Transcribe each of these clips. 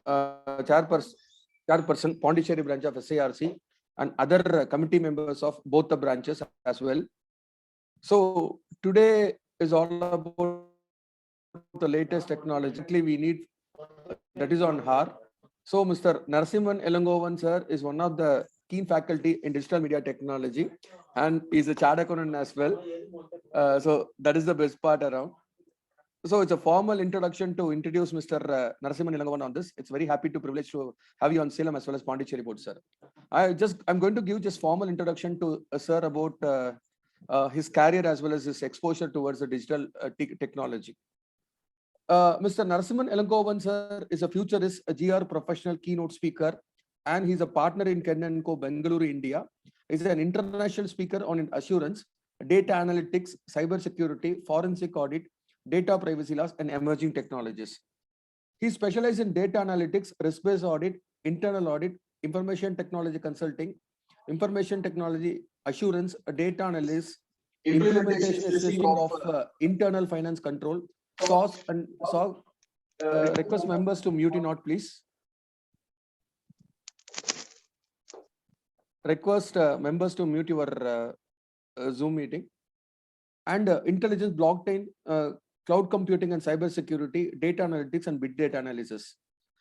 chairperson, Pondicherry branch of SIRC, and other committee members of both the branches as well. So today is all about the latest technology we need, that is on HAR. So Mr. Narasimhan ELANGOVAN sir is one of the keen faculty in digital media technology, and is a chartered accountant as well. So that is the best part around. So it's a formal introduction to introduce Mr. Narasimhan ELANGOVAN on this. It's very happy to privilege to have you on Salem as well as Pondicherry board, sir. I'm going to give just formal introduction to sir about his career as well as his exposure towards the digital technology. Mr. Narasimhan ELANGOVAN sir is a futurist, a GR professional keynote speaker, and he's a partner in Ken & Co, Bengaluru, India. He's an international speaker on assurance, data analytics, cyber security, forensic audit, data privacy laws, and emerging technologies. He specializes in data analytics, risk-based audit, internal audit, information technology consulting, information technology assurance, data analysis, implementation of internal finance control, SOS, and SOC. Request members to mute not, please. Request members to mute your Zoom meeting. And intelligence, blockchain, cloud computing and cyber security, data analytics and big data analysis.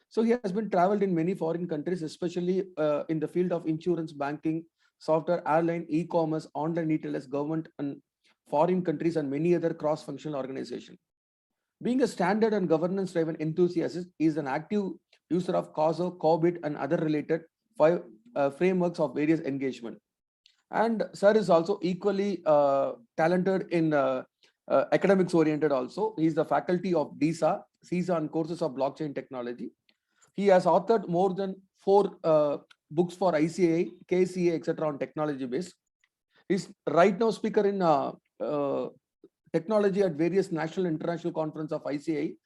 So he has been traveled in many foreign countries, especially in the field of insurance, banking, software, airline, e-commerce, online retailers, government and foreign countries, and many other cross-functional organizations. Being a standard and governance-driven enthusiast, he is an active user of COSO, COBIT, and other related frameworks of various engagement. And sir is also equally talented in academics oriented also. He is the faculty of DISA, CISA, and courses of blockchain technology. He has authored more than 4 books for ICAI, KCA, etc. on technology based. He's right now speaker in technology at various national and international conference of ICAI,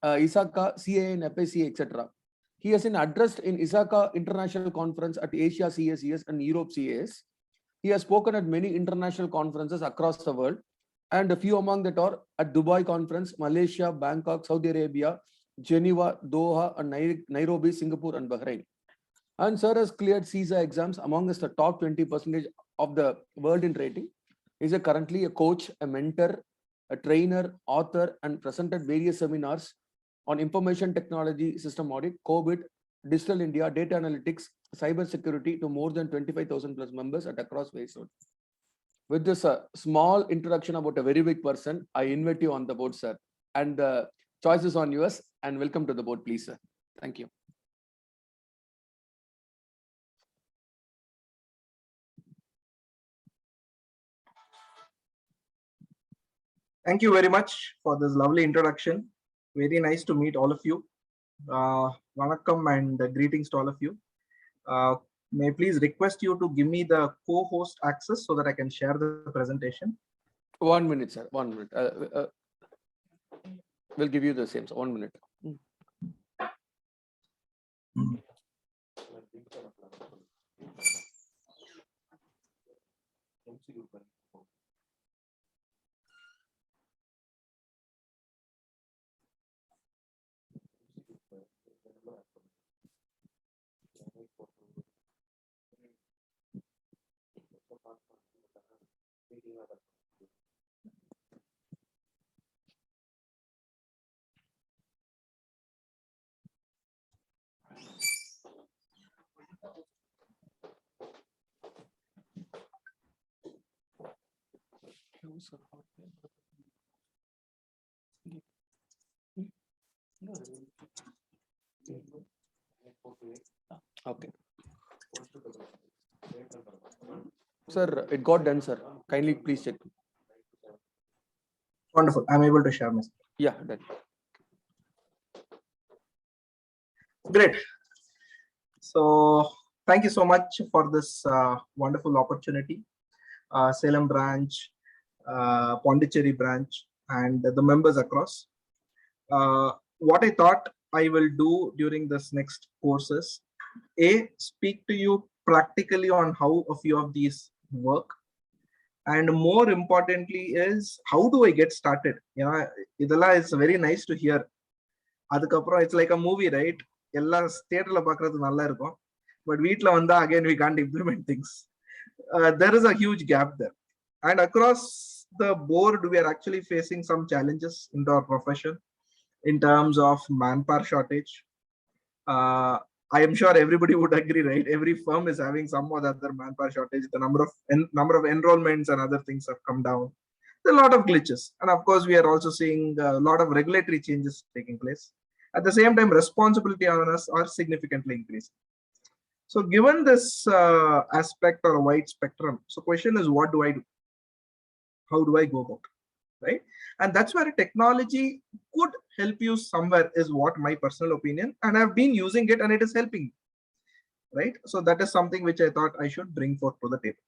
ISACA, CAA, and FACA, etc. He has been addressed in ISACA International Conference at Asia CACS and Europe CAS. He has spoken at many international conferences across the world, and a few among that are at Dubai Conference, Malaysia, Bangkok, Saudi Arabia, Geneva, Doha, and Nairobi, Singapore, and Bahrain. And sir has cleared CISA exams amongst the top 20% of the world in rating. He is currently a coach, a mentor, a trainer, author, and presented various seminars on information technology, system audit, COBIT, digital India, data analytics, cyber security to more than 25,000 plus members at across various. With this small introduction about a very big person, I invite you on the board, sir. And the choice is on yours. And welcome to the board, please, sir. Thank you. Thank you very much for this lovely introduction. Very nice to meet all of you. Vanakkam and greetings to all of you. May I please request you to give me the co-host access so that I can share the presentation. 1 minute, sir. 1 minute. We'll give you the same. So 1 minute. Okay. Sir, it got done, sir. Kindly please check. Wonderful. I'm able to share my screen. Yeah, done. Great. So thank you so much for this wonderful opportunity. Salem branch, Pondicherry branch, and the members across. What I thought I will do during this next course is speak to you practically on how a few of these work, and more importantly is how do I get started. Idella is very nice to hear. Adukapra, it's like a movie, right? எல்லா ஸ்டேட்ல பாக்குறது நல்லா இருக்கும், but வீட்ல வந்தா again we can't implement things. There is a huge gap there, and across the board we are actually facing some challenges in our profession in terms of manpower shortage. I am sure everybody would agree, right? Every firm is having some or the other manpower shortage. The number of enrollments and other things have come down. There are a lot of glitches, and of course we are also seeing a lot of regulatory changes taking place. At the same time, responsibility on us are significantly increasing. So given this aspect or a wide spectrum, so question is, what do I do? How do I go about it? Right? And that's where technology could help you somewhere, is what my personal opinion, and I've been using it and it is helping, right? So that is something which I thought I should bring forth to the table.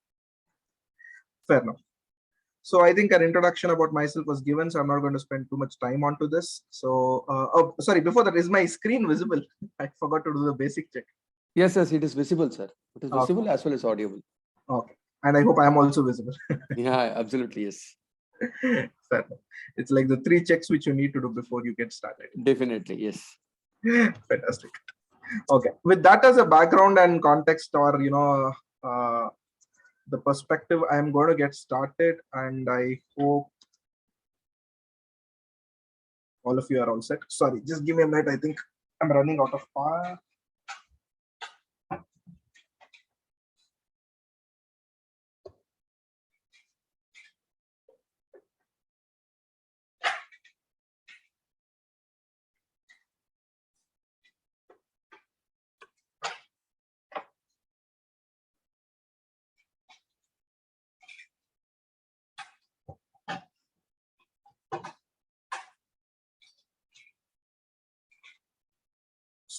Fair enough. So I think an introduction about myself was given, so I'm not going to spend too much time onto this. So oh, sorry, before that, is my screen visible? I forgot to do the basic check. Yes, yes, it is visible, sir. It is visible as well as audible. Okay, and I hope I am also visible. Yeah, absolutely, yes. Fair enough. It's like the 3 checks which you need to do before you get started. Definitely, yes. Fantastic. Okay, with that as a background and context, or the perspective, I am going to get started, and I hope all of you are all set. Sorry, just give me a minute. I think I'm running out of power.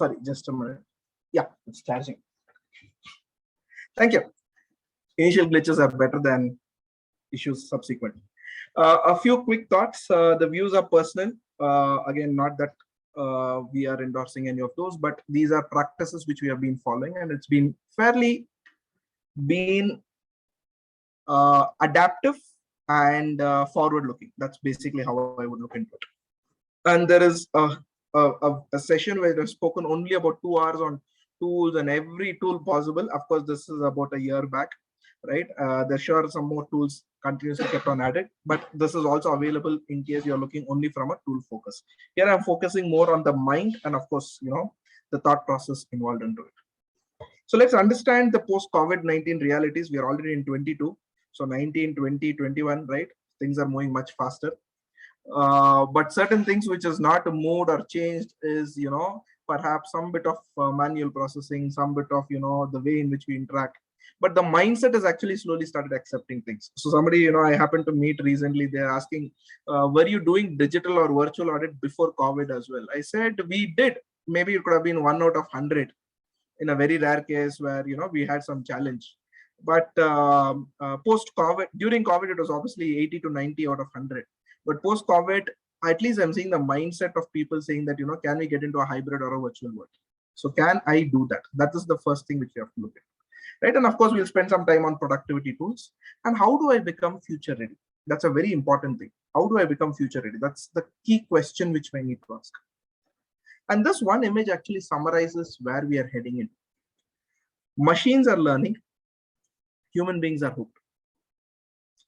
Sorry, just a minute. Yeah, it's charging. Thank you. Initial glitches are better than issues subsequently. A few quick thoughts. The views are personal. Again, not that we are endorsing any of those, but these are practices which we have been following, and it's been fairly adaptive and forward-looking. That's basically how I would look into it. And there is a session where I've spoken only about 2 hours on tools and every tool possible. Of course, this is about a year back, right? There sure some more tools continuously kept on added, but this is also available in case you're looking only from a tool focus. Here I'm focusing more on the mind and, of course, the thought process involved into it. So let's understand the post-COVID-19 realities. We are already in 22. So 19, 20, 21, right? Things are moving much faster. But certain things which has not moved or changed is, perhaps some bit of manual processing, some bit of, the way in which we interact. But the mindset has actually slowly started accepting things. So somebody, I happened to meet recently, they're asking, were you doing digital or virtual audit before COVID as well? I said, we did. Maybe it could have been 1 out of 100 in a very rare case where, we had some challenge. But post-COVID, during COVID, it was obviously 80 to 90 out of 100. But post-COVID, at least I'm seeing the mindset of people saying that, can we get into a hybrid or a virtual world? So can I do that? That is the first thing which you have to look at, right? And of course, we'll spend some time on productivity tools. And how do I become future ready? That's a very important thing. How do I become future ready? That's the key question which we need to ask. And this one image actually summarizes where we are heading in. Machines are learning. Human beings are hooked.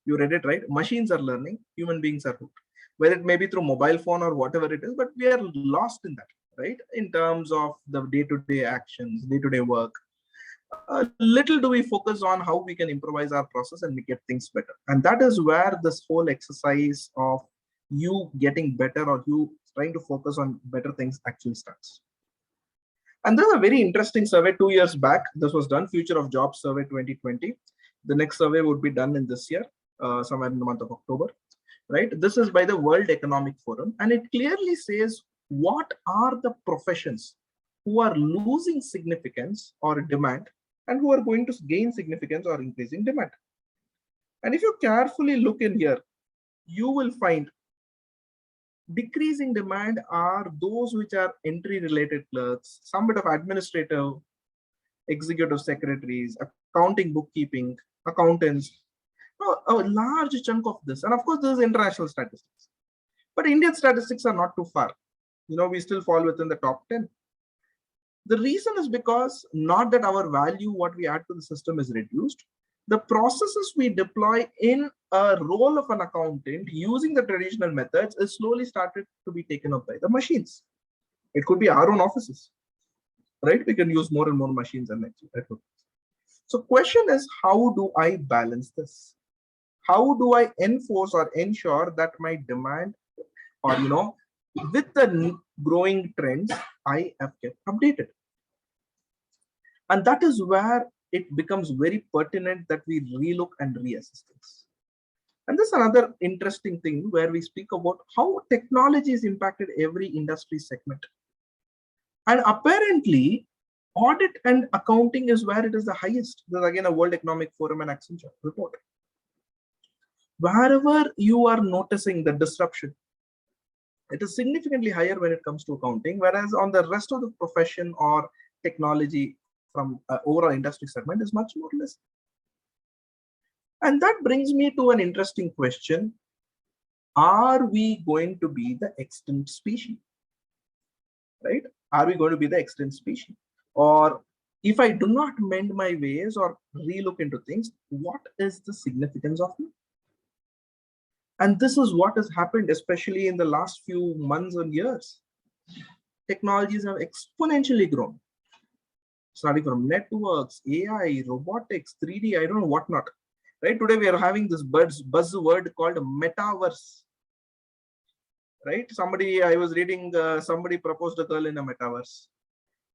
You read it, right? Machines are learning. Human beings are hooked. Whether it may be through mobile phone or whatever it is, but we are lost in that, right? In terms of the day-to-day actions, day-to-day work. Little do we focus on how we can improvise our process and get things better. And that is where this whole exercise of you getting better or you trying to focus on better things actually starts. And there's a very interesting survey 2 years back. This was done, Future of Jobs Survey 2020. The next survey would be done in this year, somewhere in the month of October, right? This is by the World Economic Forum, and it clearly says what are the professions who are losing significance or demand and who are going to gain significance or increasing demand. And if you carefully look in here, you will find decreasing demand are those which are entry related clerks, some bit of administrative, executive secretaries, accounting, bookkeeping, accountants, a large chunk of this. And of course, this is international statistics, but Indian statistics are not too far. We still fall within the top 10. The reason is because not that our value, what we add to the system is reduced. The processes we deploy in a role of an accountant using the traditional methods is slowly started to be taken up by the machines. It could be our own offices, right? We can use more and more machines and network. So question is, how do I balance this? How do I enforce or ensure that my demand, or with the growing trends, I have kept updated? And that is where it becomes very pertinent that we relook and reassess things. And this is another interesting thing where we speak about how technology has impacted every industry segment. And apparently, audit and accounting is where it is the highest. There's again a World Economic Forum and Accenture report. Wherever you are noticing the disruption, it is significantly higher when it comes to accounting, whereas on the rest of the profession or technology from overall industry segment is much more less. And that brings me to an interesting question. Are we going to be the extinct species? Right? Are we going to be the extinct species? Or if I do not mend my ways or relook into things, what is the significance of me? And this is what has happened, especially in the last few months and years. Technologies have exponentially grown, starting from networks, AI, robotics, 3D, I don't know what not. Right? Today we are having this buzzword called metaverse. Right? I was reading, somebody proposed a girl in a metaverse.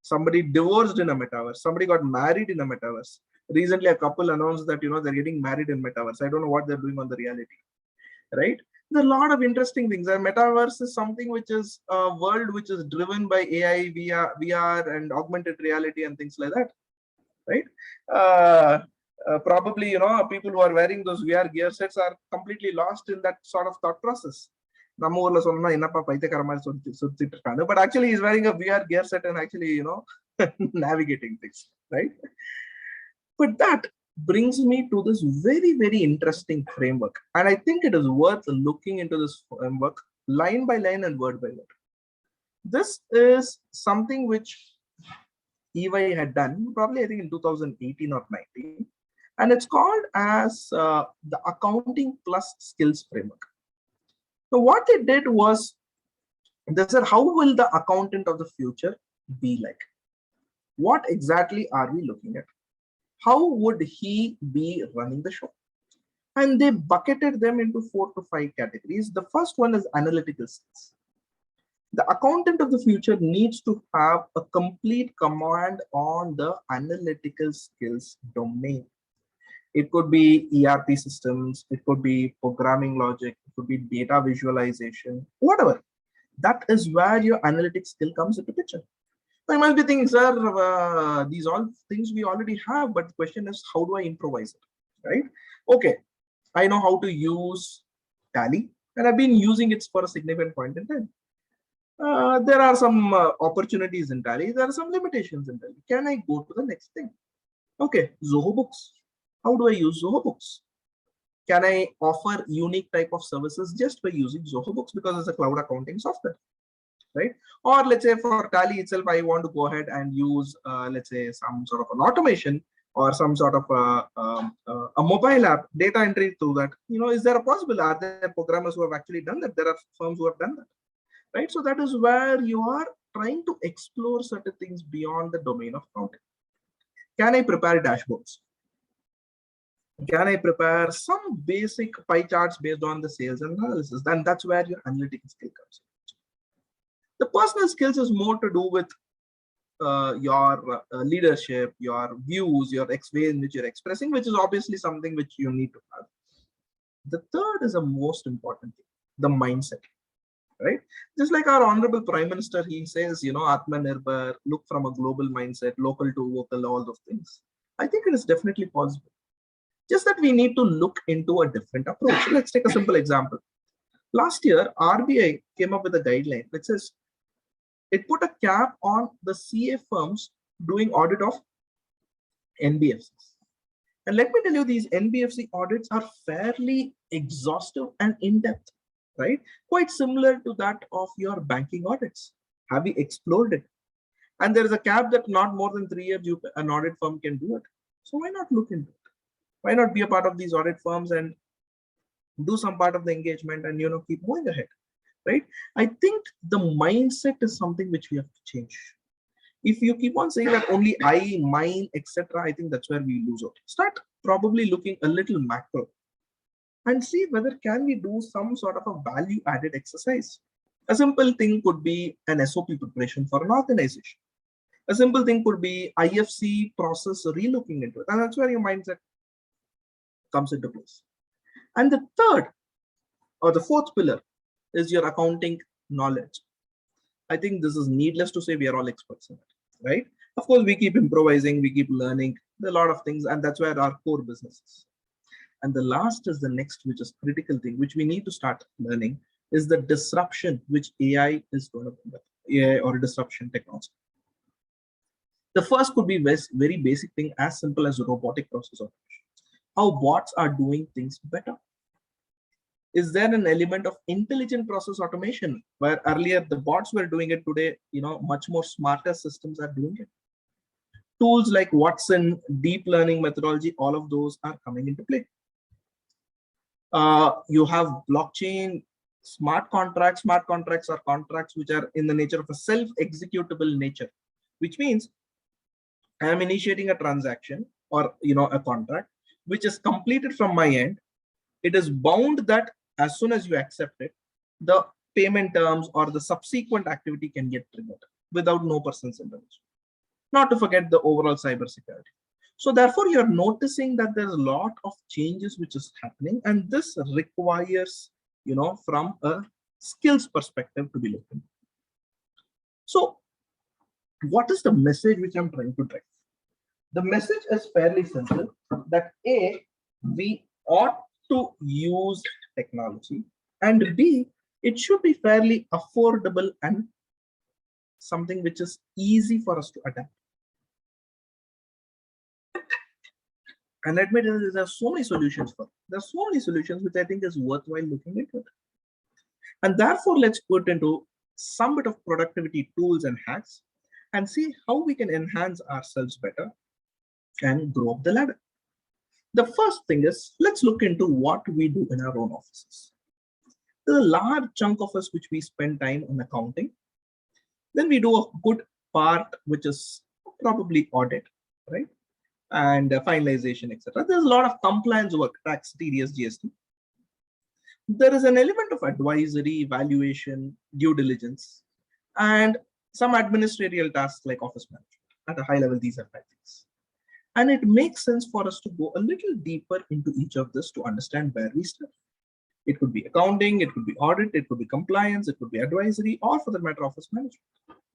Somebody divorced in a metaverse. Somebody got married in a metaverse. Recently, a couple announced that, they're getting married in metaverse. I don't know what they're doing on the reality. Right? There are a lot of interesting things. And metaverse is something which is a world which is driven by AI, VR, and augmented reality and things like that. Right? Probably, people who are wearing those VR gear sets are completely lost in that sort of thought process. But actually he's wearing a VR gear set and actually, navigating things, right? But that brings me to this very, very interesting framework. And I think it is worth looking into this framework line by line and word by word. This is something which EY had done, probably I think in 2018 or 19. And it's called as the Accounting Plus Skills Framework. So what they did was, they said, how will the accountant of the future be like? What exactly are we looking at? How would he be running the show? And they bucketed them into 4 to 5 categories. The first one is analytical skills. The accountant of the future needs to have a complete command on the analytical skills domain. It could be ERP systems, it could be programming logic, it could be data visualization, whatever. That is where your analytics skill comes into picture. I must be thinking, sir, these all things we already have, but the question is, how do I improvise it, right? Okay, I know how to use Tally, and I've been using it for a significant point in time. There are some opportunities in Tally, there are some limitations in Tally. Can I go to the next thing? Okay, Zoho Books. How do I use Zoho Books? Can I offer unique type of services just by using Zoho Books because it's a cloud accounting software, right? Or let's say for Tally itself, I want to go ahead and use, let's say, some sort of an automation or some sort of a mobile app, data entry through that. Is there a possible? Are there programmers who have actually done that? There are firms who have done that, right? So that is where you are trying to explore certain things beyond the domain of accounting. Can I prepare dashboards? Can I prepare some basic pie charts based on the sales analysis? Then that's where your analytical skill comes in. The personal skills is more to do with your leadership, your views, your way in which you're expressing, which is obviously something which you need to have. The third is the most important thing, the mindset, right? Just like our honorable Prime Minister, he says, Atmanirbhar, look from a global mindset, local to local, all those things. I think it is definitely possible. Just that we need to look into a different approach. Let's take a simple example. Last year, RBI came up with a guideline which says it put a cap on the CA firms doing audit of NBFCs. And let me tell you, these NBFC audits are fairly exhaustive and in-depth, right? Quite similar to that of your banking audits. Have we explored it? And there is a cap that not more than 3 years an audit firm can do it. So why not look into it? Why not be a part of these audit firms and do some part of the engagement and keep moving ahead, right? I think the mindset is something which we have to change. If you keep on saying that only I, mine, etc., I think that's where we lose out. Start probably looking a little macro and see whether can we do some sort of a value added exercise. A simple thing could be an SOP preparation for an organization. A simple thing could be IFC process relooking into it. And that's where your mindset comes into place. And the third or the fourth pillar is your accounting knowledge. I think this is needless to say, we are all experts in it, right? Of course, we keep improvising, we keep learning a lot of things, and that's where our core business is. And the last is the next, which is critical thing, which we need to start learning, is the disruption which AI is going to bring, AI or disruption technology. The first could be very basic thing, as simple as robotic process automation. How bots are doing things better. Is there an element of intelligent process automation where earlier the bots were doing it? Today, much more smarter systems are doing it. Tools like Watson, deep learning methodology, all of those are coming into play. You have blockchain, smart contracts. Smart contracts are contracts which are in the nature of a self-executable nature, which means I am initiating a transaction or a contract which is completed from my end. It is bound that as soon as you accept it, the payment terms or the subsequent activity can get triggered without no person's intervention. Not to forget the overall cybersecurity. So therefore, you're noticing that there's a lot of changes which is happening, and this requires, from a skills perspective to be looked into. So what is the message which I'm trying to drive? The message is fairly simple, that A, we ought to use technology, and B, it should be fairly affordable and something which is easy for us to adapt. And admittedly, there are so many solutions for it. There are so many solutions which I think is worthwhile looking into it. And therefore, let's put into some bit of productivity tools and hacks and see how we can enhance ourselves better and grow up the ladder. The first thing is, let's look into what we do in our own offices. There's a large chunk of us which we spend time on accounting. Then we do a good part, which is probably audit, right? And finalization, etc. There's a lot of compliance work, tax, TDS, GST. There is an element of advisory, evaluation, due diligence, and some administrative tasks like office management. At a high level, these are 5 things. And it makes sense for us to go a little deeper into each of this to understand where we stand. It could be accounting, it could be audit, it could be compliance, it could be advisory, or for the matter, office management,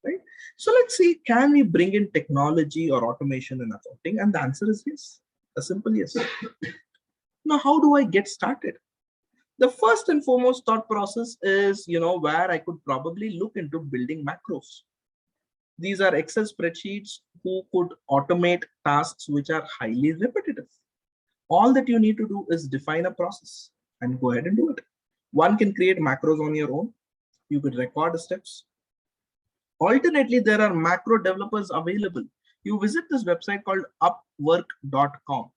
right? So let's see, can we bring in technology or automation in accounting? And the answer is yes, a simple yes. Now, how do I get started? The first and foremost thought process is, where I could probably look into building macros. These are Excel spreadsheets who could automate tasks which are highly repetitive. All that you need to do is define a process and go ahead and do it. One can create macros on your own. You could record steps. Alternately, there are macro developers available. You visit this website called upwork.com,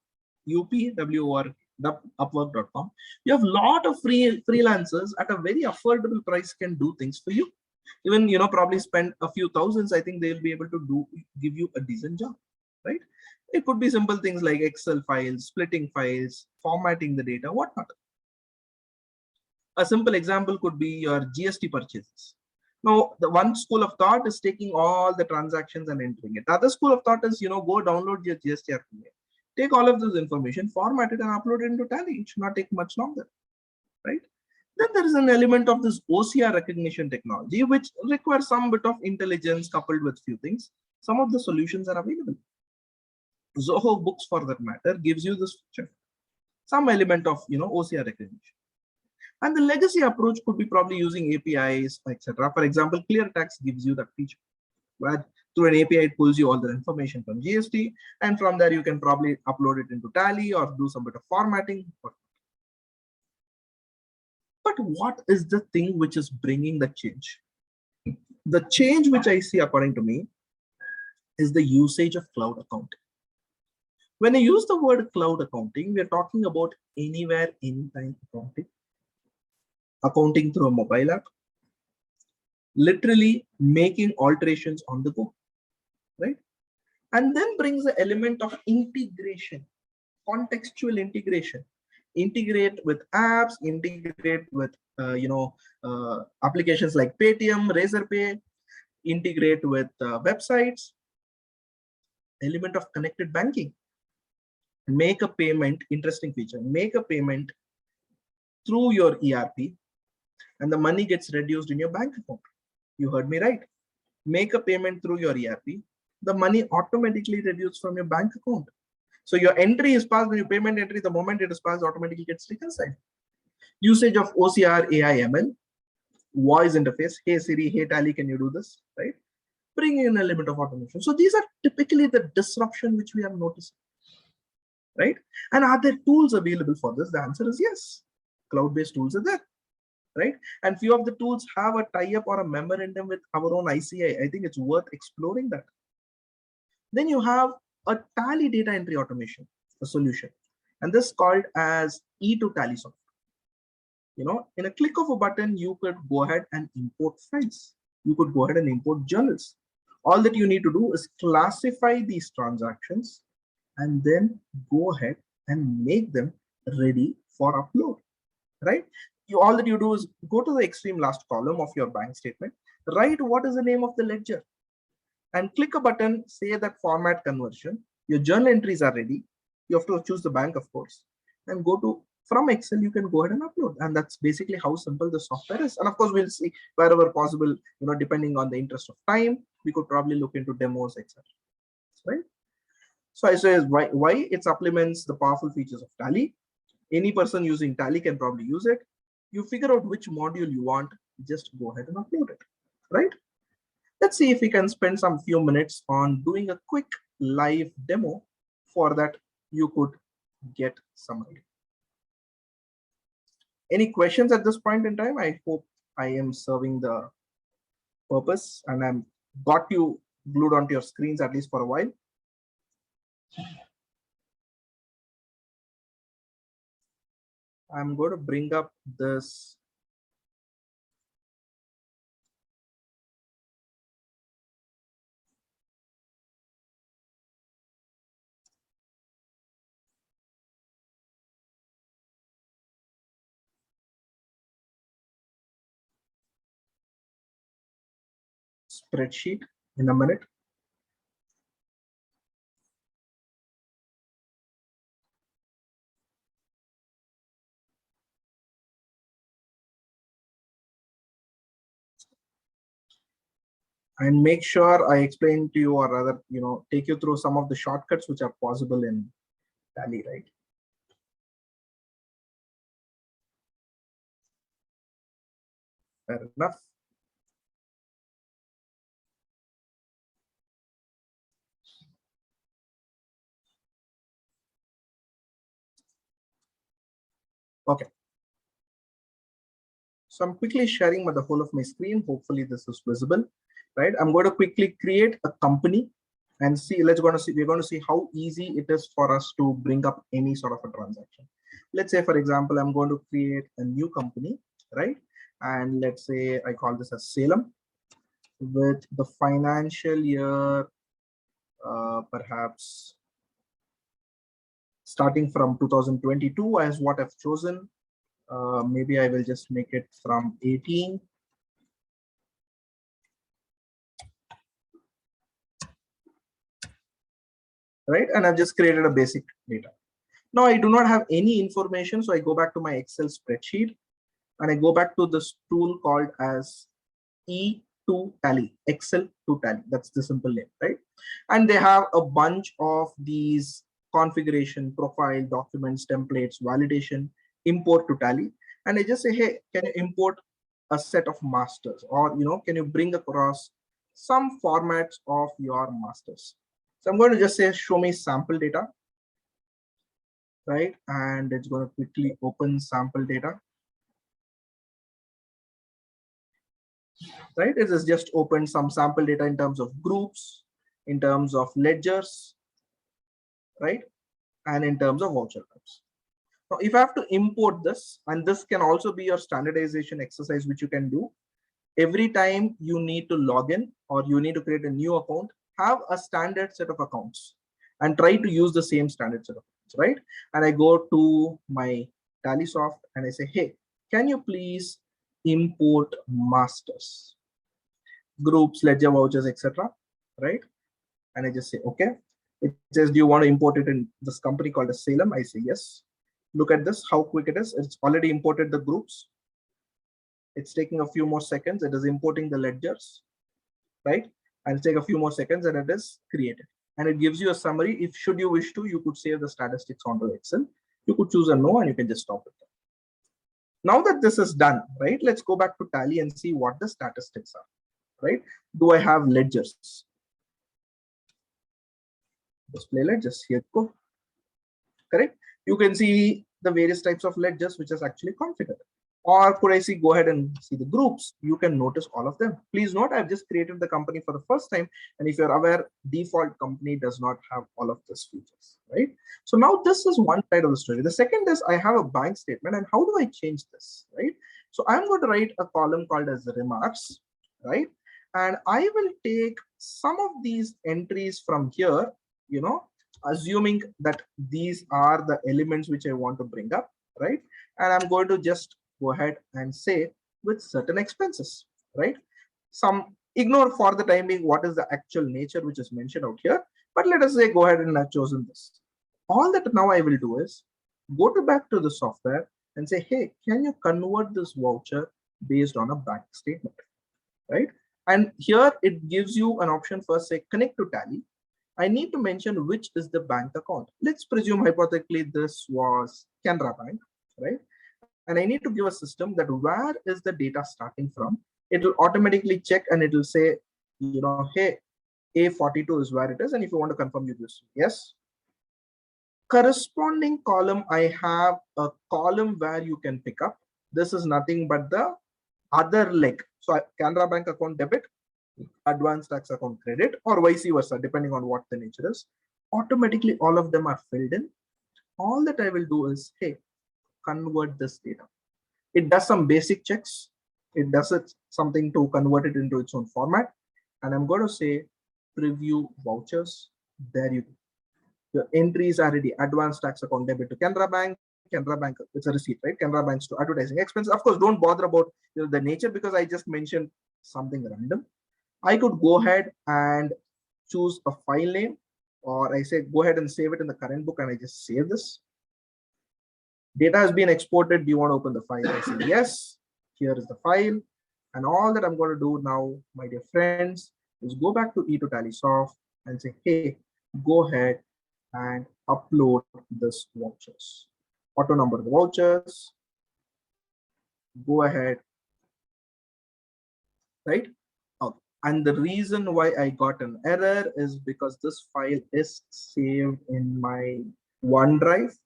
upwork.com. You have a lot of freelancers at a very affordable price can do things for you. Even, probably spend a few thousands. I think they'll be able to give you a decent job, right? It could be simple things like Excel files, splitting files, formatting the data, whatnot. A simple example could be your GST purchases. Now, the one school of thought is taking all the transactions and entering it. The other school of thought is, go download your GST RPA. Take all of this information, format it, and upload it into Tally. It should not take much longer, right? Then there is an element of this OCR recognition technology, which requires some bit of intelligence coupled with few things. Some of the solutions are available. Zoho Books, for that matter, gives you this feature. Some element of, OCR recognition. And the legacy approach could be probably using APIs, etc. For example, ClearTax gives you that feature, where through an API, it pulls you all the information from GST, and from there you can probably upload it into Tally or do some bit of formatting. But what is the thing which is bringing the change? The change which I see, according to me, is the usage of cloud accounting. When I use the word cloud accounting, we are talking about anywhere, anytime accounting, accounting through a mobile app, literally making alterations on the go, right? And then brings the element of integration, contextual integration. Integrate with apps, integrate with applications like Paytm, Razorpay, integrate with websites, element of connected banking. Make a payment, interesting feature, make a payment through your ERP and the money gets reduced in your bank account. You heard me right. Make a payment through your ERP, the money automatically reduced from your bank account. So your entry is passed, when your payment entry, the moment it is passed, automatically gets reconciled. Usage of OCR, AI, ML, voice interface. Hey Siri, hey Tally, can you do this? Right? Bring in an element of automation. So these are typically the disruption which we are noticing. Right? And are there tools available for this? The answer is yes. Cloud-based tools are there. Right? And few of the tools have a tie-up or a memorandum with our own ICAI. I think it's worth exploring that. Then you have a Tally data entry automation, a solution. And this is called as E2Tally software. In a click of a button, you could go ahead and import files. You could go ahead and import journals. All that you need to do is classify these transactions and then go ahead and make them ready for upload, right? All that you do is go to the extreme last column of your bank statement, write what is the name of the ledger, and click a button, say that format conversion. Your journal entries are ready. You have to choose the bank, of course, and go to from Excel. You can go ahead and upload, and that's basically how simple the software is. And of course, we'll see wherever possible. Depending on the interest of time, we could probably look into demos, etc. Right? So I say why it supplements the powerful features of Tally. Any person using Tally can probably use it. You figure out which module you want, just go ahead and upload it, right? Let's see if we can spend some few minutes on doing a quick live demo. For that, you could get some idea. Any questions at this point in time? I hope I am serving the purpose and I'm got you glued onto your screens at least for a while. I'm going to bring up this spreadsheet in a minute. And make sure I explain to you, or rather, take you through some of the shortcuts which are possible in Tally, right? Fair enough. Okay. So I'm quickly sharing the whole of my screen. Hopefully this is visible, right? I'm going to quickly create a company and see, we're going to see how easy it is for us to bring up any sort of a transaction. Let's say, for example, I'm going to create a new company, right? And let's say I call this as Salem with the financial year, perhaps starting from 2022 as what I've chosen. Maybe I will just make it from 18. Right, and I've just created a basic data. Now I do not have any information, so I go back to my Excel spreadsheet and I go back to this tool called as E2Tally, Excel to Tally. That's the simple name, right? And they have a bunch of these configuration, profile, documents, templates, validation, import to Tally. And I just say, hey, can you import a set of masters, or can you bring across some formats of your masters? So I'm going to just say, show me sample data, right? And it's going to quickly open sample data, right? It has just opened some sample data in terms of groups, in terms of ledgers, right? And in terms of voucher types. Now, if I have to import this, and this can also be your standardization exercise, which you can do every time you need to log in or you need to create a new account, have a standard set of accounts and try to use the same standard set of accounts, right? And I go to my TallySoft and I say, hey, can you please import masters, groups, ledger, vouchers, etc., right? And I just say, okay. It says, do you want to import it in this company called as Salem? I say, yes. Look at this, how quick it is. It's already imported the groups. It's taking a few more seconds. It is importing the ledgers, right? And take a few more seconds and it is created. And it gives you a summary. If should you wish to, you could save the statistics onto Excel. You could choose a no and you can just stop it. Now that this is done, right? Let's go back to Tally and see what the statistics are, right? Do I have ledgers? Display ledgers, here you go. Correct? You can see the various types of ledgers which is actually configured. Or could I see, go ahead and see the groups? You can notice all of them. Please note, I've just created the company for the first time. And if you're aware, default company does not have all of these features, right? So now this is one side of the story. The second is I have a bank statement and how do I change this, right? So I'm going to write a column called as the remarks, right? And I will take some of these entries from here, you know, assuming that these are the elements which I want to bring up, right? And I'm going to just go ahead and say with certain expenses, right? Some ignore for the time being what is the actual nature which is mentioned out here, but let us say go ahead and I've chosen this. All that now I will do is go back to the software and say, hey, can you convert this voucher based on a bank statement, right? And here it gives you an option first, say connect to Tally. I need to mention which is the bank account. Let's presume hypothetically this was Canara Bank, right? And I need to give a system that where is the data starting from? It will automatically check and it will say, you know, hey, A42 is where it is. And if you want to confirm, you just yes. Corresponding column, I have a column where you can pick up. This is nothing but the other leg. So Canara Bank account debit, advanced tax account credit, or vice versa, depending on what the nature is. Automatically, all of them are filled in. All that I will do is, hey, convert this data. It does some basic checks. It does something to convert it into its own format. And I'm going to say preview vouchers. There you go. The entries are ready. Advanced tax account debit to Canara Bank. Canara Bank, it's a receipt, right? Canara Banks to advertising expenses. Of course, don't bother about the nature because I just mentioned something random. I could go ahead and choose a file name, or I say go ahead and save it in the current book and I just save this. Data has been exported. Do you want to open the file? I say yes. Here is the file. And all that I'm going to do now, my dear friends, is go back to TallySoft and say, hey, go ahead and upload this vouchers. Auto number the vouchers. Go ahead. Right? Okay. And the reason why I got an error is because this file is saved in my OneDrive.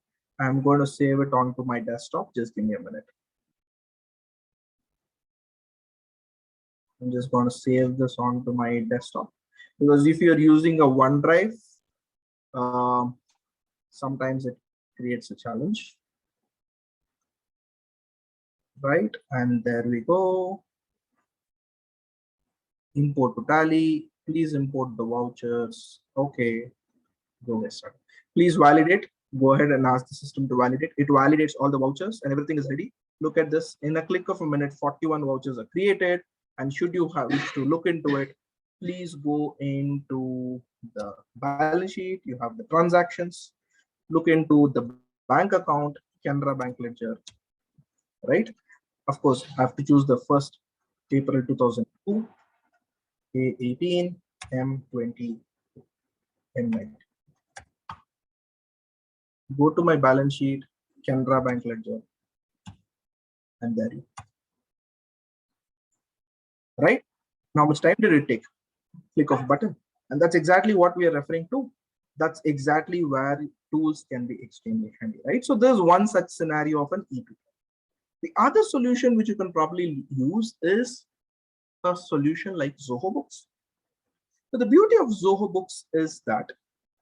I'm going to save it onto my desktop. Just give me a minute. I'm just going to save this onto my desktop because if you're using a OneDrive, sometimes it creates a challenge. Right, and there we go. Import to Tally. Please import the vouchers. Okay, go get started. Please validate. Go ahead and ask the system to validate. It validates all the vouchers and everything is ready. Look at this. In a click of a minute, 41 vouchers are created. And should you wish to look into it, please go into the balance sheet. You have the transactions. Look into the bank account, Canara Bank ledger, right? Of course, I have to choose the 1st April 2002, A18, M20, M90. Go to my balance sheet, Canara Bank ledger, and there you go. Right? Now, how much time did it take? Click of button. And that's exactly what we are referring to. That's exactly where tools can be extremely handy, right? So there's one such scenario of an E2. The other solution which you can probably use is a solution like Zoho Books. But the beauty of Zoho Books is that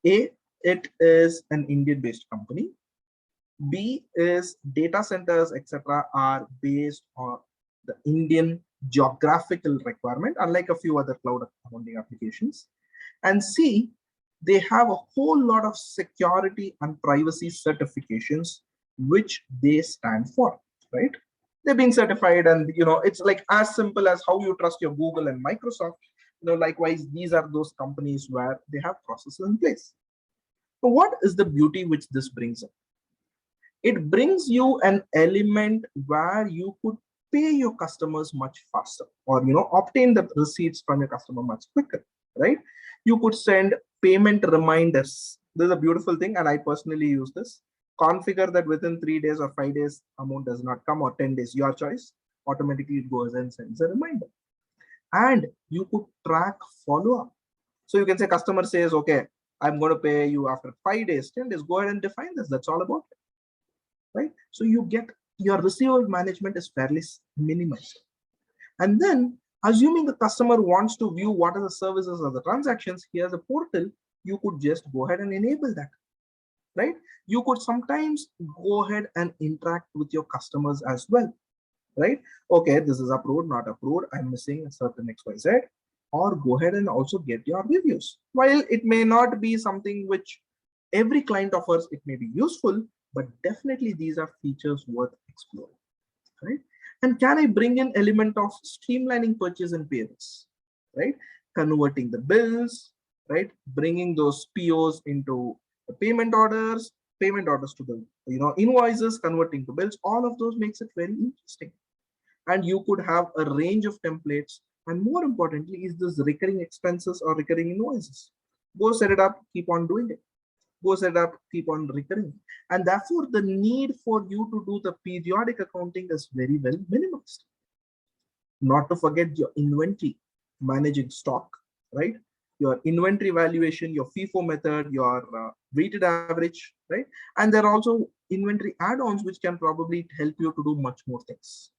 A, it is an Indian-based company. B is data centers, etc., are based on the Indian geographical requirement, unlike a few other cloud accounting applications. And C, they have a whole lot of security and privacy certifications which they stand for, right? They're being certified, and it's like as simple as how you trust your Google and Microsoft. Likewise, these are those companies where they have processes in place. So what is the beauty which this brings in? It brings you an element where you could pay your customers much faster, or obtain the receipts from your customer much quicker, right? You could send payment reminders. This is a beautiful thing, and I personally use this. Configure that within 3 days or 5 days amount does not come, or 10 days, your choice. Automatically it goes and sends a reminder. And you could track follow-up. So you can say customer says, okay, I'm going to pay you after 5 days, 10 days, go ahead and define this. That's all about it, right? So you get your receivable management is fairly minimized. And then assuming the customer wants to view what are the services or the transactions, here's a portal, you could just go ahead and enable that, right? You could sometimes go ahead and interact with your customers as well, right? Okay, this is approved, not approved, I'm missing a certain XYZ, or go ahead and also get your reviews. While it may not be something which every client offers, it may be useful, but definitely these are features worth exploring, right? And can I bring in element of streamlining purchase and payments, right? Converting the bills, right? Bringing those POs into the payment orders to the invoices, converting to bills. All of those makes it very interesting. And you could have a range of templates. And more importantly, is this recurring expenses or recurring invoices? Go set it up, keep on doing it. Go set up, keep on recurring. And therefore, the need for you to do the periodic accounting is very well minimized. Not to forget your inventory, managing stock, right? Your inventory valuation, your FIFO method, your weighted average, right? And there are also inventory add-ons which can probably help you to do much more things.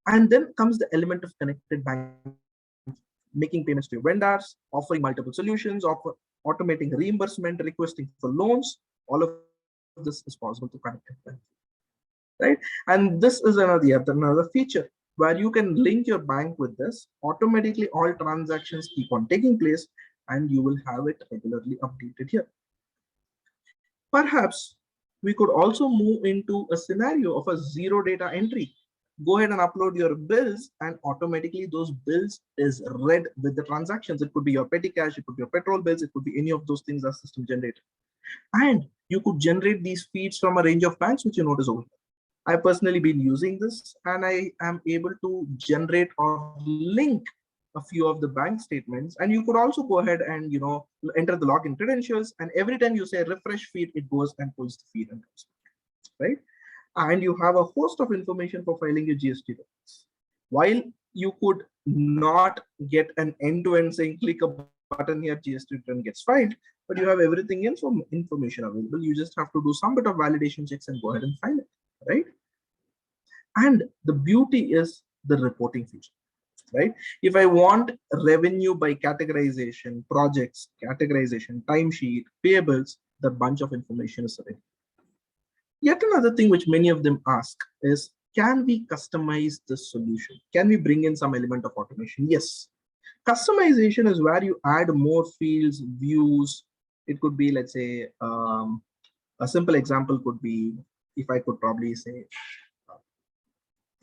And then comes the element of connected banking, making payments to your vendors, offering multiple solutions, automating reimbursement, requesting for loans. All of this is possible to connected banking, right? And this is another feature where you can link your bank with this. Automatically, all transactions keep on taking place, and you will have it regularly updated here. Perhaps we could also move into a scenario of a zero data entry. Go ahead and upload your bills, and automatically those bills is read with the transactions. It could be your petty cash, it could be your petrol bills, it could be any of those things that system generated. And you could generate these feeds from a range of banks, which you notice over here. I've personally been using this, and I am able to generate or link a few of the bank statements. And you could also go ahead and enter the login credentials, and every time you say refresh feed, it goes and pulls the feed and comes back, right? And you have a host of information for filing your GST returns. While you could not get an end-to-end saying click a button here, GST return gets filed, but you have everything in from information available. You just have to do some bit of validation checks and go ahead and file it, right? And the beauty is the reporting feature, right? If I want revenue by categorization, projects, categorization, timesheet, payables, the bunch of information is available. Yet another thing which many of them ask is, can we customize the solution? Can we bring in some element of automation? Yes. Customization is where you add more fields, views. It could be, let's say, a simple example could be, if I could probably say,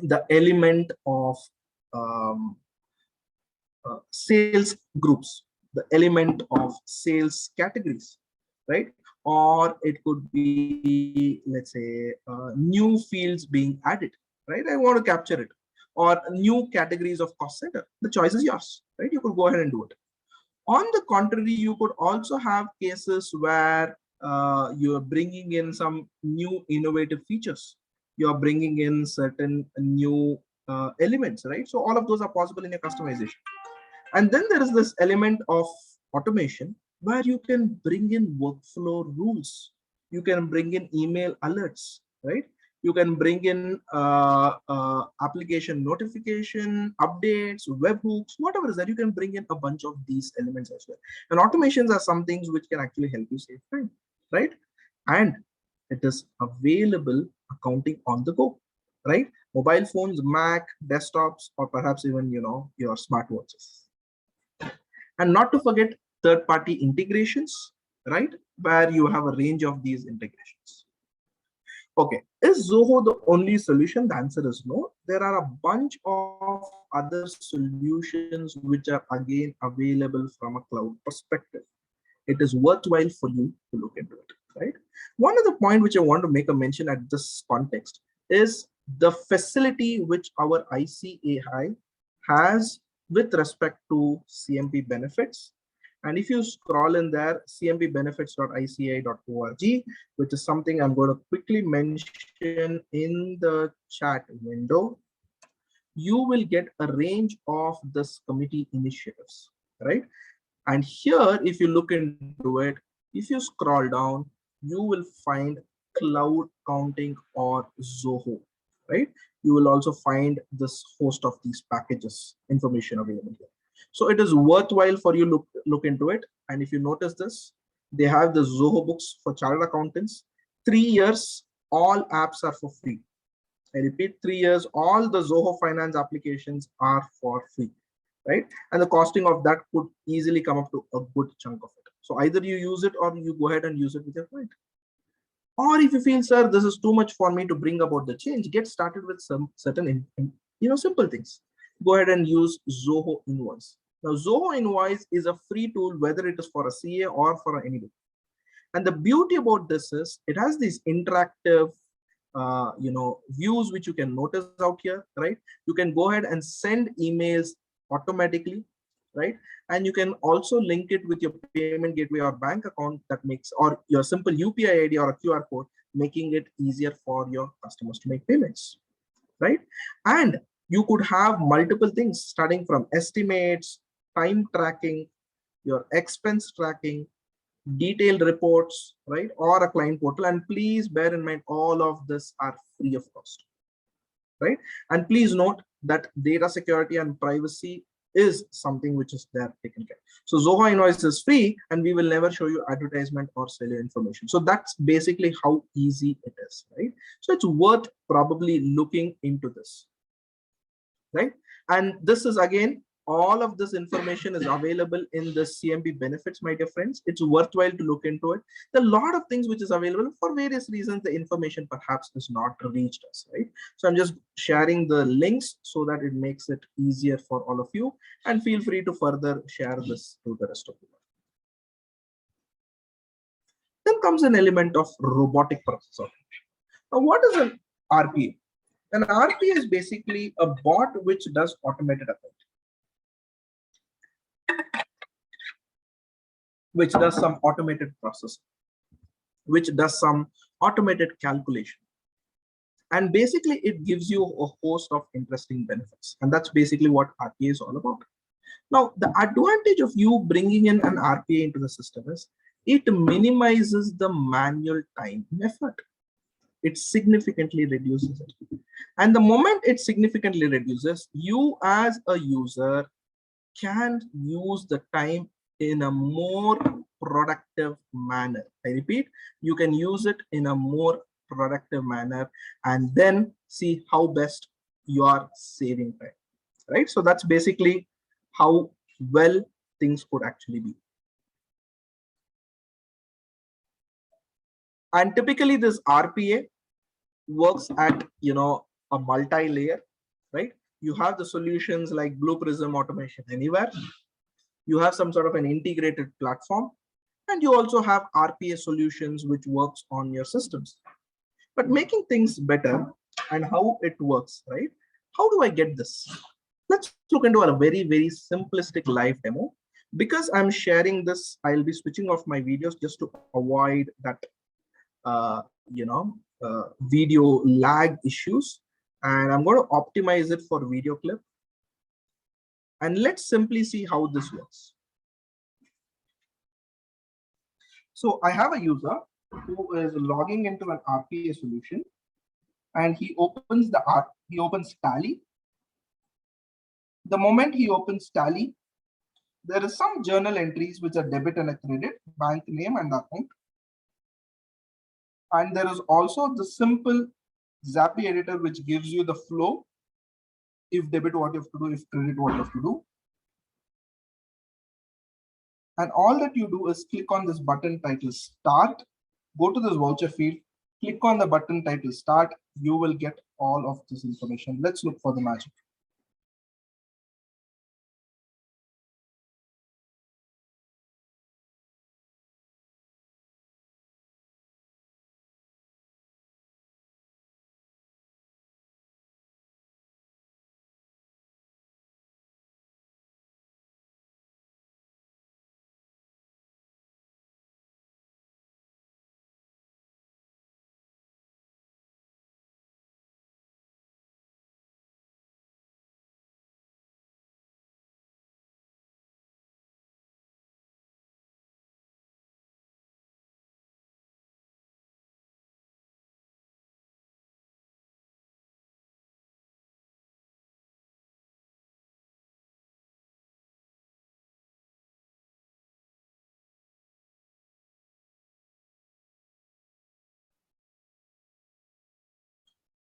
the element of sales groups, the element of sales categories, right? Or it could be, let's say, new fields being added, right? I want to capture it. Or new categories of cost center. The choice is yours, right? You could go ahead and do it. On the contrary, you could also have cases where you're bringing in some new innovative features. You're bringing in certain new elements, right? So all of those are possible in your customization. And then there is this element of automation where you can bring in workflow rules. You can bring in email alerts, right? You can bring in application notification, updates, webhooks, whatever is that. You can bring in a bunch of these elements as well. And automations are some things which can actually help you save time, right? And it is available accounting on the go, right? Mobile phones, Mac, desktops, or perhaps even, your smartwatches. And not to forget third-party integrations, right? Where you have a range of these integrations. Okay, is Zoho the only solution? The answer is no. There are a bunch of other solutions which are again available from a cloud perspective. It is worthwhile for you to look into it, right? One other point which I want to make a mention at this context is the facility which our ICAI has with respect to CMP benefits. And if you scroll in there, cmpbenefits.icai.org, which is something I'm going to quickly mention in the chat window, you will get a range of this committee initiatives, right? And here, if you look into it, if you scroll down, you will find cloud counting or Zoho, right? You will also find this host of these packages information available here. So it is worthwhile for you look into it. And if you notice this, they have the Zoho books for chartered accountants. 3 years, all apps are for free. I repeat, 3 years, all the Zoho Finance applications are for free, right? And the costing of that could easily come up to a good chunk of it. So either you use it or you go ahead and use it with your client. Or if you feel, sir, this is too much for me to bring about the change, get started with some certain, simple things. Go ahead and use Zoho Invoice. Now, Zoho Invoice is a free tool, whether it is for a CA or for anybody. And the beauty about this is it has these interactive, views which you can notice out here, right? You can go ahead and send emails automatically, right? And you can also link it with your payment gateway or bank account that makes, or your simple UPI ID or a QR code, making it easier for your customers to make payments, right? And you could have multiple things starting from estimates, time tracking, your expense tracking, detailed reports, right? Or a client portal. And please bear in mind, all of this are free of cost, right? And please note that data security and privacy is something which is there taken care. So Zoho Invoice is free and we will never show you advertisement or sell you information. So that's basically how easy it is, right? So it's worth probably looking into this, right? And this is again, all of this information is available in the CMP benefits, my dear friends. It's worthwhile to look into it. There are a lot of things which is available. For various reasons, the information perhaps is not reached us, right? So I'm just sharing the links so that it makes it easier for all of you, and feel free to further share this to the rest of the world. Then comes an element of robotic process automation. Now, what is an RPA? An RPA is basically a bot which does automated accounting, which does some automated processing, which does some automated calculation. And basically, it gives you a host of interesting benefits. And that's basically what RPA is all about. Now, the advantage of you bringing in an RPA into the system is it minimizes the manual time and effort. It significantly reduces it. And the moment it significantly reduces, you as a user can use the time in a more productive manner. I repeat, you can use it in a more productive manner and then see how best you are saving time, right? So that's basically how well things could actually be. And typically this RPA works at, a multi-layer, right? You have the solutions like Blue Prism Automation Anywhere. You have some sort of an integrated platform, and you also have RPA solutions which works on your systems. But making things better and how it works, right? How do I get this? Let's look into a very, very simplistic live demo. Because I'm sharing this, I'll be switching off my videos just to avoid that, video lag issues. And I'm going to optimize it for video clip. And let's simply see how this works. So I have a user who is logging into an RPA solution. and he opens he opens Tally. The moment he opens Tally, there is some journal entries which are debit and a credit, bank name and account. And there is also the simple Zappy editor which gives you the flow. If debit, what you have to do, if credit, what you have to do. And all that you do is click on this button titled Start, go to this voucher field, click on the button titled Start, you will get all of this information. Let's look for the magic.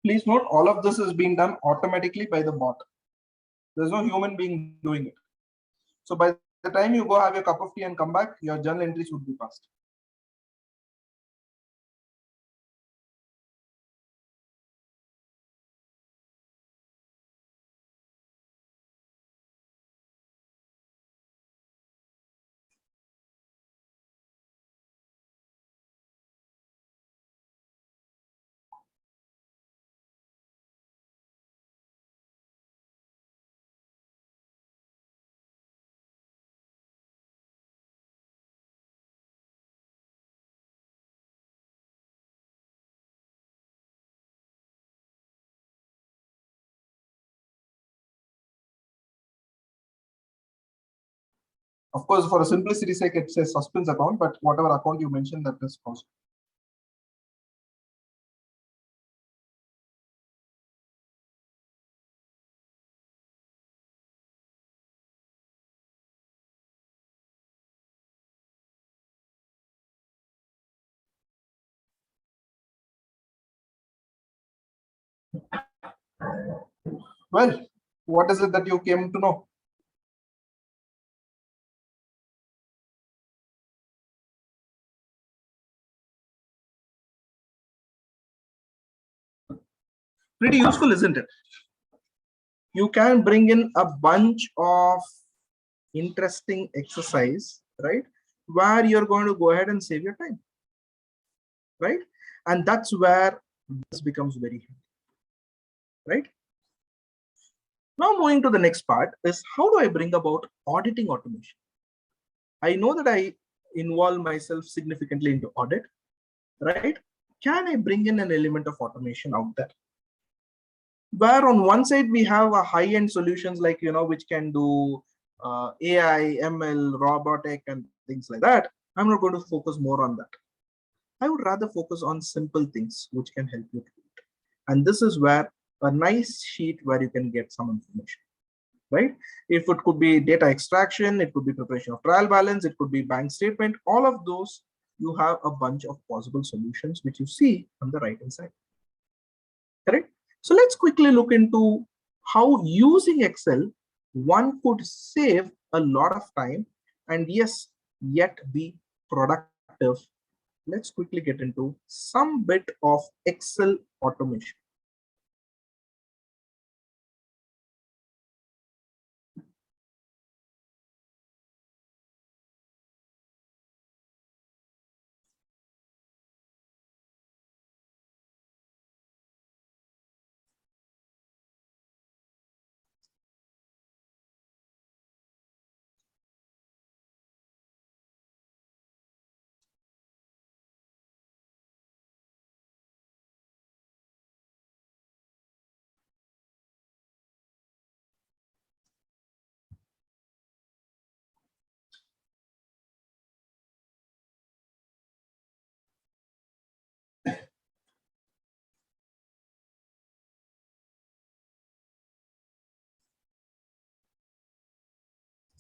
Please note, all of this is being done automatically by the bot. There's no human being doing it. So by the time you go have your cup of tea and come back, your journal entries would be passed. Of course, for a simplicity sake, it says suspense account, but whatever account you mentioned, that is possible. Well, what is it that you came to know? Pretty useful, isn't it? You can bring in a bunch of interesting exercise, right? Where you're going to go ahead and save your time, right? And that's where this becomes very handy, right? Now moving to the next part is how do I bring about auditing automation? I know that I involve myself significantly into audit, right? Can I bring in an element of automation out there? Where on one side we have a high-end solutions like, which can do AI, ML, robotic, and things like that. I'm not going to focus more on that. I would rather focus on simple things which can help you do it. And this is where a nice sheet where you can get some information, right? If it could be data extraction, it could be preparation of trial balance, it could be bank statement, all of those, you have a bunch of possible solutions which you see on the right hand side, correct? So let's quickly look into how using Excel, one could save a lot of time and yes, yet be productive. Let's quickly get into some bit of Excel automation.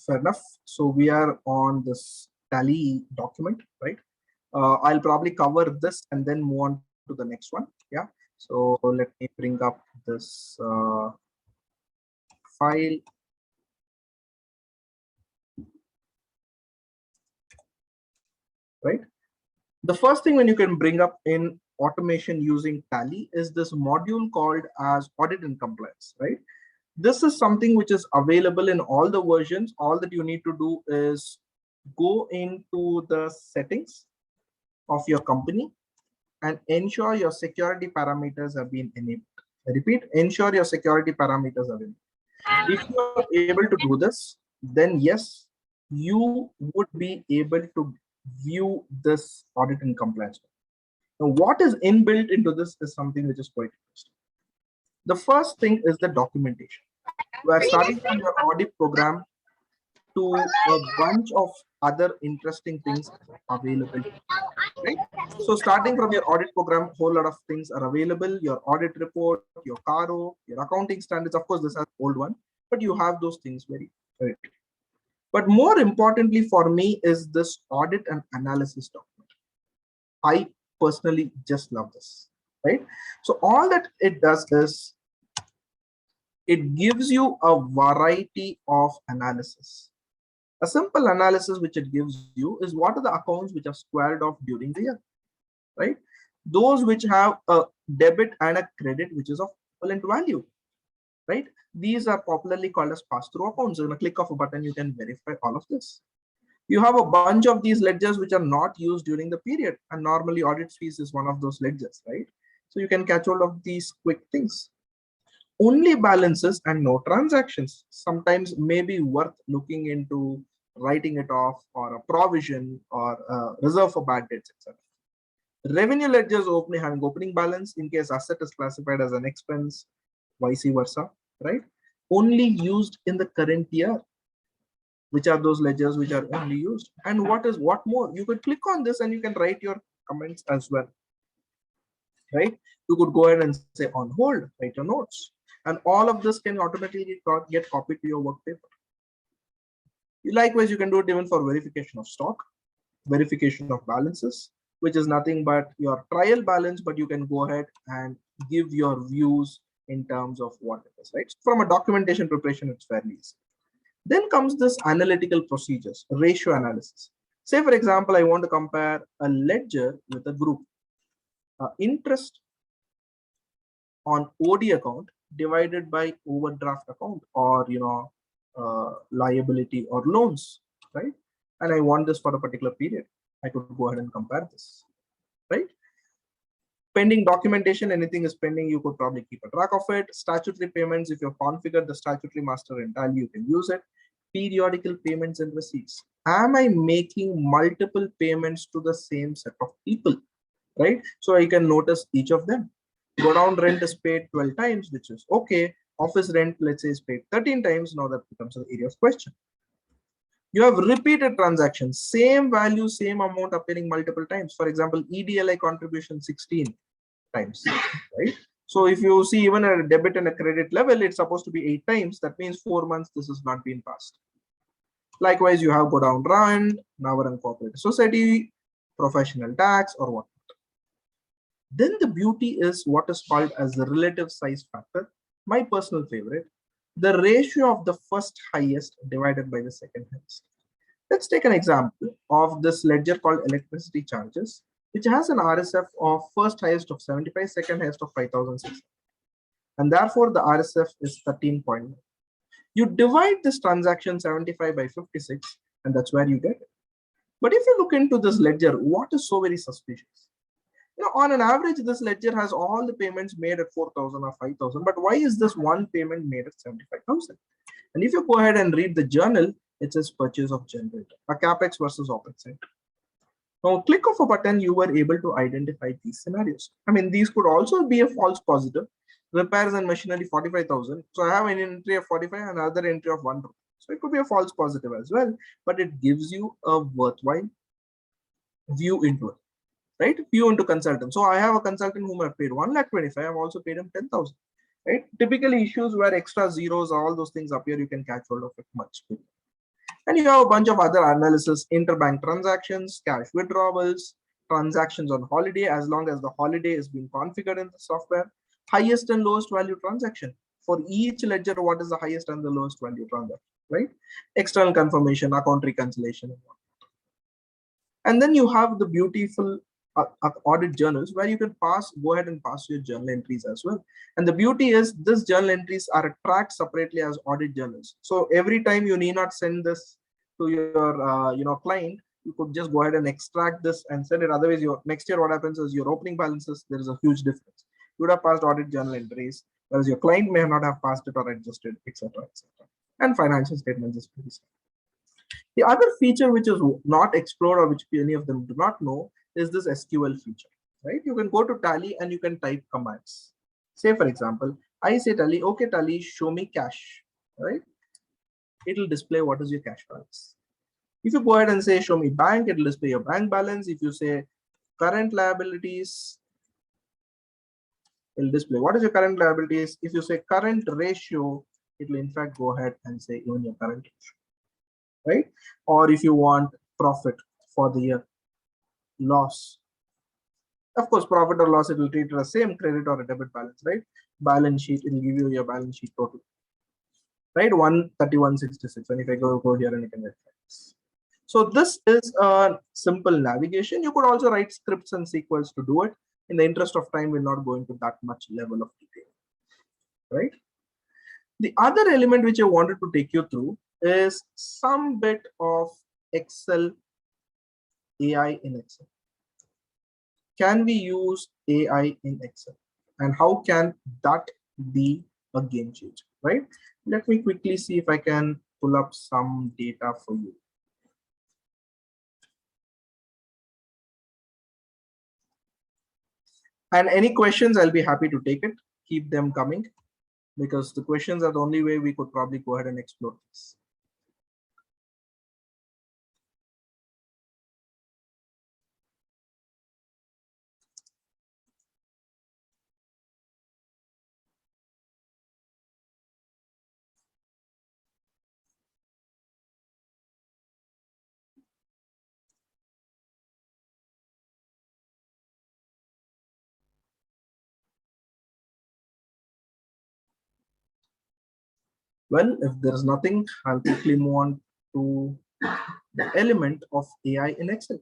fair enough. So we are on this tally document, right? I'll probably cover this and then move on to the next one. Yeah. So let me bring up this file. Right. The first thing when you can bring up in automation using tally is this module called as audit and compliance, right? This is something which is available in all the versions. All that you need to do is go into the settings of your company and ensure your security parameters have been enabled. I repeat, ensure your security parameters are enabled. If you are able to do this, then yes, you would be able to view this audit and compliance. Now, what is inbuilt into this is something which is quite interesting. The first thing is the documentation. We are starting from your audit program to a bunch of other interesting things available, right? So starting from your audit program, whole lot of things are available. Your audit report, your CARO, your accounting standards. Of course, this is an old one, but you have those things very. But more importantly for me is this audit and analysis document. I personally just love this, right? So all that it does is it gives you a variety of analysis. A simple analysis which it gives you is what are the accounts which are squared off during the year, right? Those which have a debit and a credit which is of equivalent value, right? These are popularly called as pass-through accounts. So in a click of a button, you can verify all of this. You have a bunch of these ledgers which are not used during the period, and normally audit fees is one of those ledgers, right? So you can catch hold of these quick things. Only balances and no transactions sometimes may be worth looking into, writing it off, or a provision, or a reserve for bad debts, etc. Revenue ledgers having opening balance in case asset is classified as an expense, vice versa, right? Only used in the current year. Which are those ledgers which are only used? And what more? You could click on this and you can write your comments as well, right? You could go ahead and say on hold, write your notes. And all of this can automatically get copied to your work paper. Likewise, you can do it even for verification of stock, verification of balances, which is nothing but your trial balance, but you can go ahead and give your views in terms of what it is, right? So from a documentation preparation, it's fairly easy. Then comes this analytical procedures, ratio analysis. Say, for example, I want to compare a ledger with a group. Interest on OD account divided by overdraft account, or liability or loans, right? And I want this for a particular period. I could go ahead and compare this, right? Pending documentation, anything is pending, you could probably keep a track of it. Statutory payments, if you've configured the statutory master in Tally, you can use it. Periodical payments and receipts. Am I making multiple payments to the same set of people, right? So I can notice each of them. Go down rent is paid 12 times, which is okay. Office rent, let's say, is paid 13 times. Now that becomes an area of question. You have repeated transactions, same value, same amount appearing multiple times. For example, EDLI contribution 16 times, right? So if you see even a debit and a credit level, it's supposed to be 8 times. That means 4 months this has not been passed. Likewise, you have go down rent, now run corporate society, professional tax, or whatnot. Then the beauty is what is called as the relative size factor. My personal favorite, the ratio of the first highest divided by the second highest. Let's take an example of this ledger called electricity charges, which has an RSF of first highest of 75, second highest of 5,600. And therefore, the RSF is 13.9. You divide this transaction 75 by 56, and that's where you get it. But if you look into this ledger, what is so very suspicious? On an average, this ledger has all the payments made at 4,000 or 5,000. But why is this one payment made at 75,000? And if you go ahead and read the journal, it says purchase of generator, a capex versus opex center. Now, click of a button, you were able to identify these scenarios. I mean, these could also be a false positive. Repairs and machinery 45,000. So I have an entry of 45 and another entry of 1 rupee. So it could be a false positive as well, but it gives you a worthwhile view into it, right? View into consultant. So I have a consultant whom I've paid 1,25,000. I've also paid him 10,000, right? Typically issues where extra zeros, all those things appear, you can catch hold of it much quicker. And you have a bunch of other analysis, interbank transactions, cash withdrawals, transactions on holiday, as long as the holiday is being configured in the software, highest and lowest value transaction. For each ledger, what is the highest and the lowest value transaction, right? External confirmation, account reconciliation. And then you have the beautiful audit journals where you can go ahead and pass your journal entries as well. And the beauty is this journal entries are tracked separately as audit journals. So every time you need not send this to your client, you could just go ahead and extract this and send it. Otherwise, next year what happens is your opening balances, there is a huge difference. You would have passed audit journal entries, whereas your client may not have passed it or adjusted, etc., etc. And financial statements is pretty simple. The other feature which is not explored or which many of them do not know is this SQL feature, right? You can go to Tally and you can type commands. Say, for example, I say Tally, okay, Tally, show me cash, right? It will display what is your cash balance. If you go ahead and say, show me bank, it will display your bank balance. If you say current liabilities, it will display what is your current liabilities. If you say current ratio, it will in fact go ahead and say even your current ratio, right? Or if you want profit for the year, loss. Of course, profit or loss, it will treat it as same credit or a debit balance, right? Balance sheet, it will give you your balance sheet total, right? 131.66. And if I go here and you can get this. So this is a simple navigation. You could also write scripts and sequels to do it. In the interest of time, we're not going to that much level of detail, right? The other element which I wanted to take you through is some bit of Excel, AI in Excel. Can we use AI in Excel? And how can that be a game changer, right? Let me quickly see if I can pull up some data for you. And any questions, I'll be happy to take it. Keep them coming, because the questions are the only way we could probably go ahead and explore this. Well, if there's nothing, I'll quickly move on to the element of AI in Excel.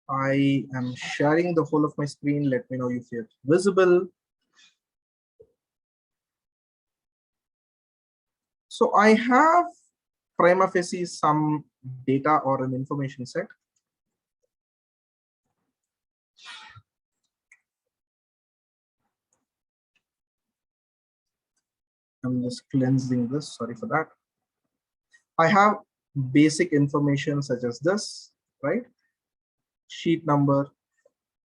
I am sharing the whole of my screen. Let me know if it's visible. So I have prima facie some data or an information set. I'm just cleansing this, sorry for that. I have basic information such as this, right? Sheet number,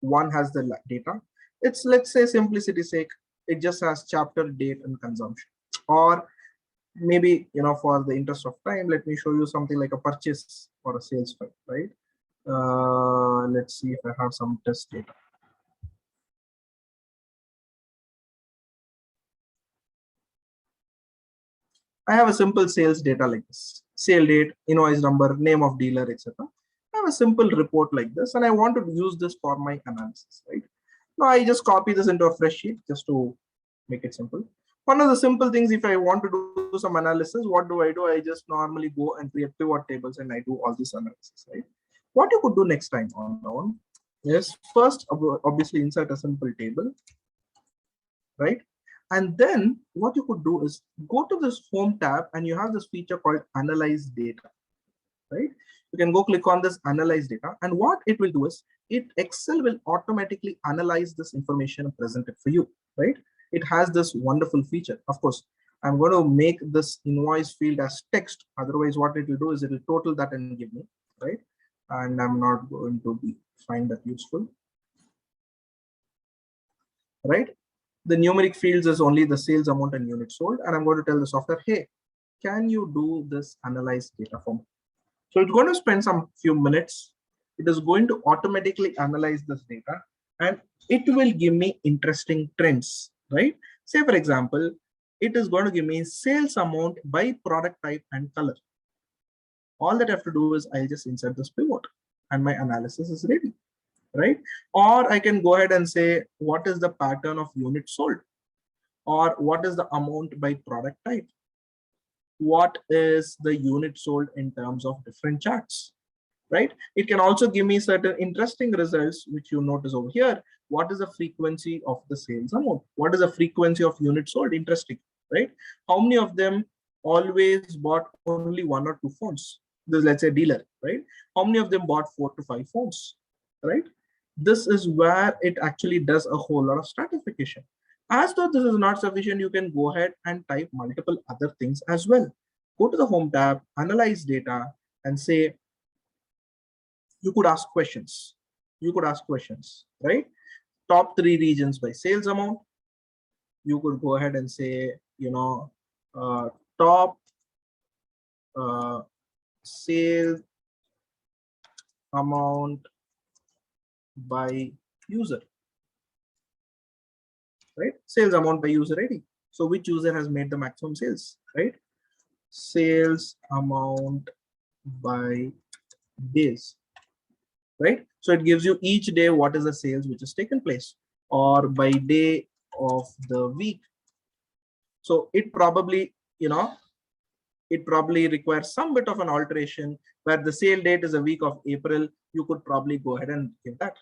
one has the data. It's, let's say, simplicity's sake, it just has chapter, date, and consumption. Or maybe, for the interest of time, let me show you something like a purchase or a sales file, right? Let's see if I have some test data. I have a simple sales data like this: sale date, invoice number, name of dealer, etc. I have a simple report like this, and I want to use this for my analysis, right? Now I just copy this into a fresh sheet just to make it simple. One of the simple things, if I want to do some analysis, what do? I just normally go and create pivot tables and I do all this analysis, right? What you could do next time on is first, obviously, insert a simple table, right? And then what you could do is go to this home tab and you have this feature called analyze data, right? You can go click on this analyze data, and what it will do is Excel will automatically analyze this information and present it for you, right? It has this wonderful feature. Of course, I'm going to make this invoice field as text. Otherwise, what it will do is it will total that and give me, right? And I'm not going to find that useful, right? The numeric fields is only the sales amount and units sold. And I'm going to tell the software, hey, can you do this analyze data for me? So it's going to spend some few minutes. It is going to automatically analyze this data and it will give me interesting trends, right? Say, for example, it is going to give me sales amount by product type and color. All that I have to do is I'll just insert this pivot and my analysis is ready, right? Or I can go ahead and say, what is the pattern of units sold? Or what is the amount by product type? What is the unit sold in terms of different charts, right? It can also give me certain interesting results, which you notice over here. What is the frequency of the sales amount? What is the frequency of units sold? Interesting, right? How many of them always bought only 1 or 2 phones? This, let's say, dealer, right? How many of them bought 4 to 5 phones, right? This is where it actually does a whole lot of stratification. As though this is not sufficient, you can go ahead and type multiple other things as well. Go to the home tab, analyze data, and say, you could ask questions. You could ask questions, right? Top 3 regions by sales amount. You could go ahead and say, top sales amount by user, right? Sales amount by user ID. So which user has made the maximum sales, right? Sales amount by days, right? So it gives you each day what is the sales which has taken place, or by day of the week. So it probably, it probably requires some bit of an alteration where the sale date is a week of April. You could probably go ahead and give that,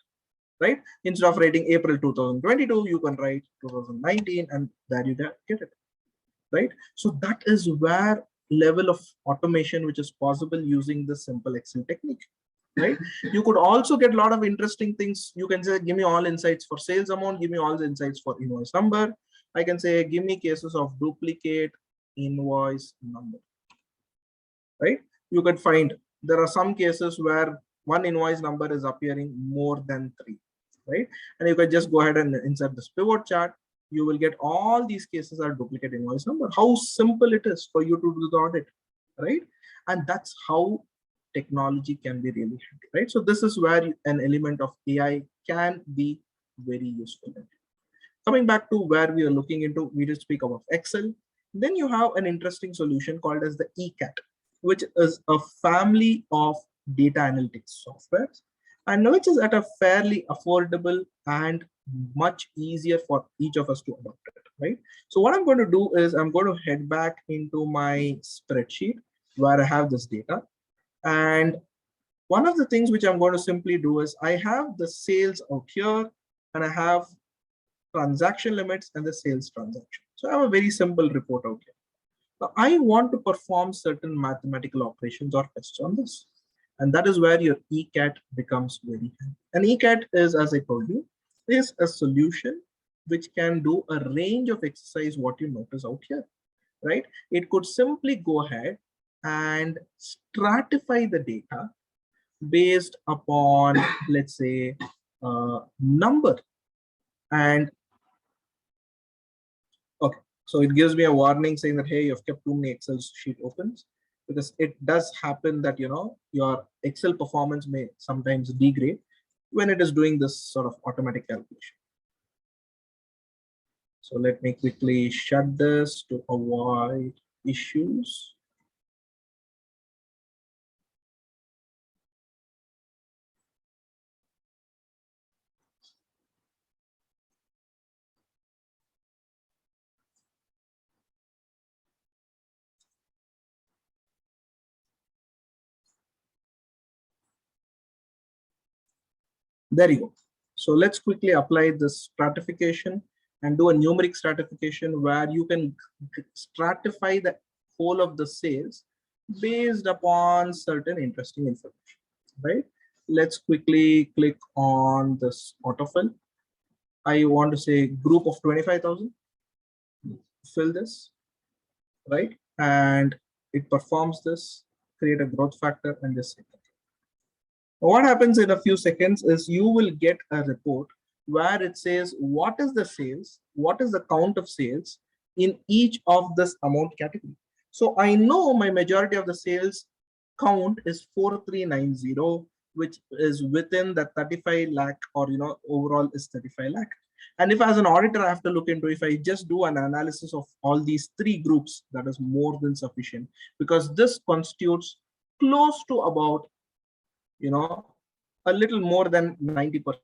right? Instead of writing April 2022, you can write 2019, and there you get it, right? So that is where level of automation which is possible using this simple Excel technique, right? You could also get a lot of interesting things. You can say, give me all insights for sales amount, give me all the insights for invoice number. I can say, give me cases of duplicate invoice number, right? You could find there are some cases where one invoice number is appearing more than 3, right? And you can just go ahead and insert this pivot chart. You will get all these cases are duplicate invoice number. How simple it is for you to do the audit, right? And that's how technology can be really handy, right? So this is where an element of AI can be very useful. Coming back to where we are looking into, we just speak about Excel. Then you have an interesting solution called as the ECAT, which is a family of data analytics softwares, and which is at a fairly affordable and much easier for each of us to adopt it, right? So what I'm going to do is I'm going to head back into my spreadsheet where I have this data. And one of the things which I'm going to simply do is I have the sales out here, and I have transaction limits and the sales transaction. So I have a very simple report out here. Now I want to perform certain mathematical operations or tests on this. And that is where your ECAT becomes very handy. And ECAT is, as I told you, is a solution which can do a range of exercise what you notice out here, right? It could simply go ahead and stratify the data based upon, let's say, number. And okay, so it gives me a warning saying that, hey, you've kept too many Excel sheet opens, because it does happen that, your Excel performance may sometimes degrade when it is doing this sort of automatic calculation. So let me quickly shut this to avoid issues. There you go. So let's quickly apply this stratification and do a numeric stratification where you can stratify the whole of the sales based upon certain interesting information, right? Let's quickly click on this autofill. I want to say group of 25,000. Fill this, right? And it performs this, create a growth factor, and just set it. What happens in a few seconds is you will get a report where it says what is the sales, what is the count of sales in each of this amount category. So I know my majority of the sales count is 4390, which is within the 35 lakh, or overall is 35 lakh. And if as an auditor, I have to look into, if I just do an analysis of all these three groups, that is more than sufficient, because this constitutes close to about, a little more than 90%,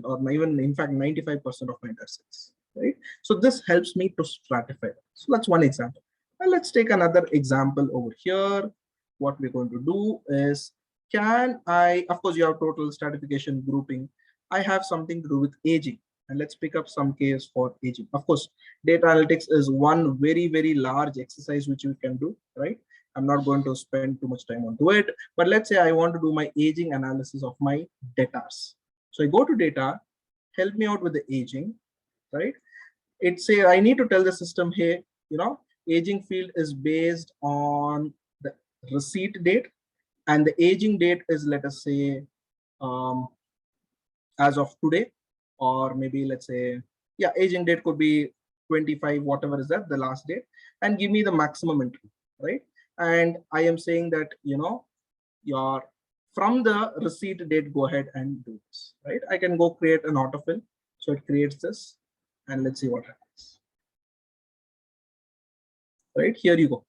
or even in fact 95% of my assets, right? So this helps me to stratify. So that's one example. And let's take another example over here. What we're going to do is, of course you have total stratification grouping. I have something to do with aging, and let's pick up some case for aging. Of course, data analytics is one very, very large exercise which you can do, right? I'm not going to spend too much time onto it, but let's say I want to do my aging analysis of my debtors. So I go to data, help me out with the aging, right? I need to tell the system, hey, aging field is based on the receipt date, and the aging date is, let us say, as of today, or maybe let's say, yeah, aging date could be 25, whatever is that, the last date, and give me the maximum entry, right? And I am saying that, your from the receipt date, go ahead and do this, right? I can go create an autofill. So it creates this, and let's see what happens. Right, here you go.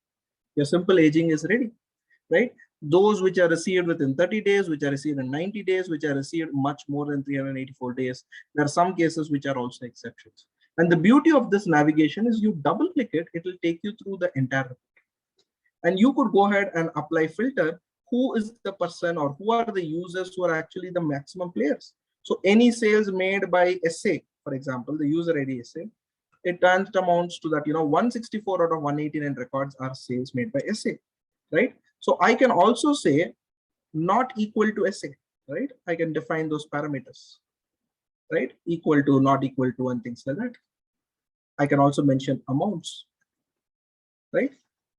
Your simple aging is ready, right? Those which are received within 30 days, which are received in 90 days, which are received much more than 384 days. There are some cases which are also exceptions. And the beauty of this navigation is, you double click it, it will take you through the entire report. And you could go ahead and apply filter. Who is the person, or who are the users who are actually the maximum players? So any sales made by SA, for example, the user ID SA, it amounts to that, 164 out of 189 records are sales made by SA, right? So I can also say not equal to SA, right? I can define those parameters, right? Equal to, not equal to, and things like that. I can also mention amounts, right?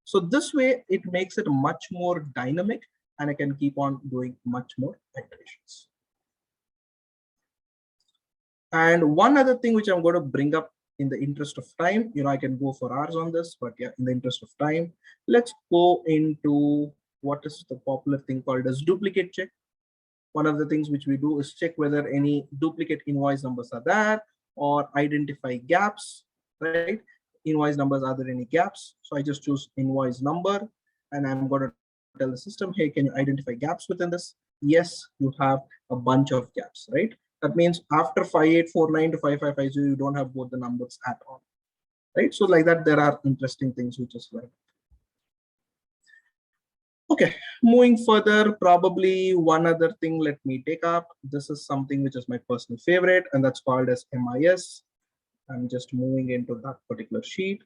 So this way it makes it much more dynamic, and I can keep on doing much more iterations. And one other thing which I'm going to bring up in the interest of time, I can go for hours on this, but yeah, in the interest of time, let's go into what is the popular thing called as duplicate check. One of the things which we do is check whether any duplicate invoice numbers are there, or identify gaps, right? Invoice numbers, are there any gaps? So I just choose invoice number, and I'm going to tell the system, hey, can you identify gaps within this? Yes, you have a bunch of gaps, right? That means after 5849 to 5550, you don't have both the numbers at all, right? So like that, there are interesting things which is like. Okay, moving further, probably one other thing let me take up. This is something which is my personal favorite, and that's called as MIS. I'm just moving into that particular sheet.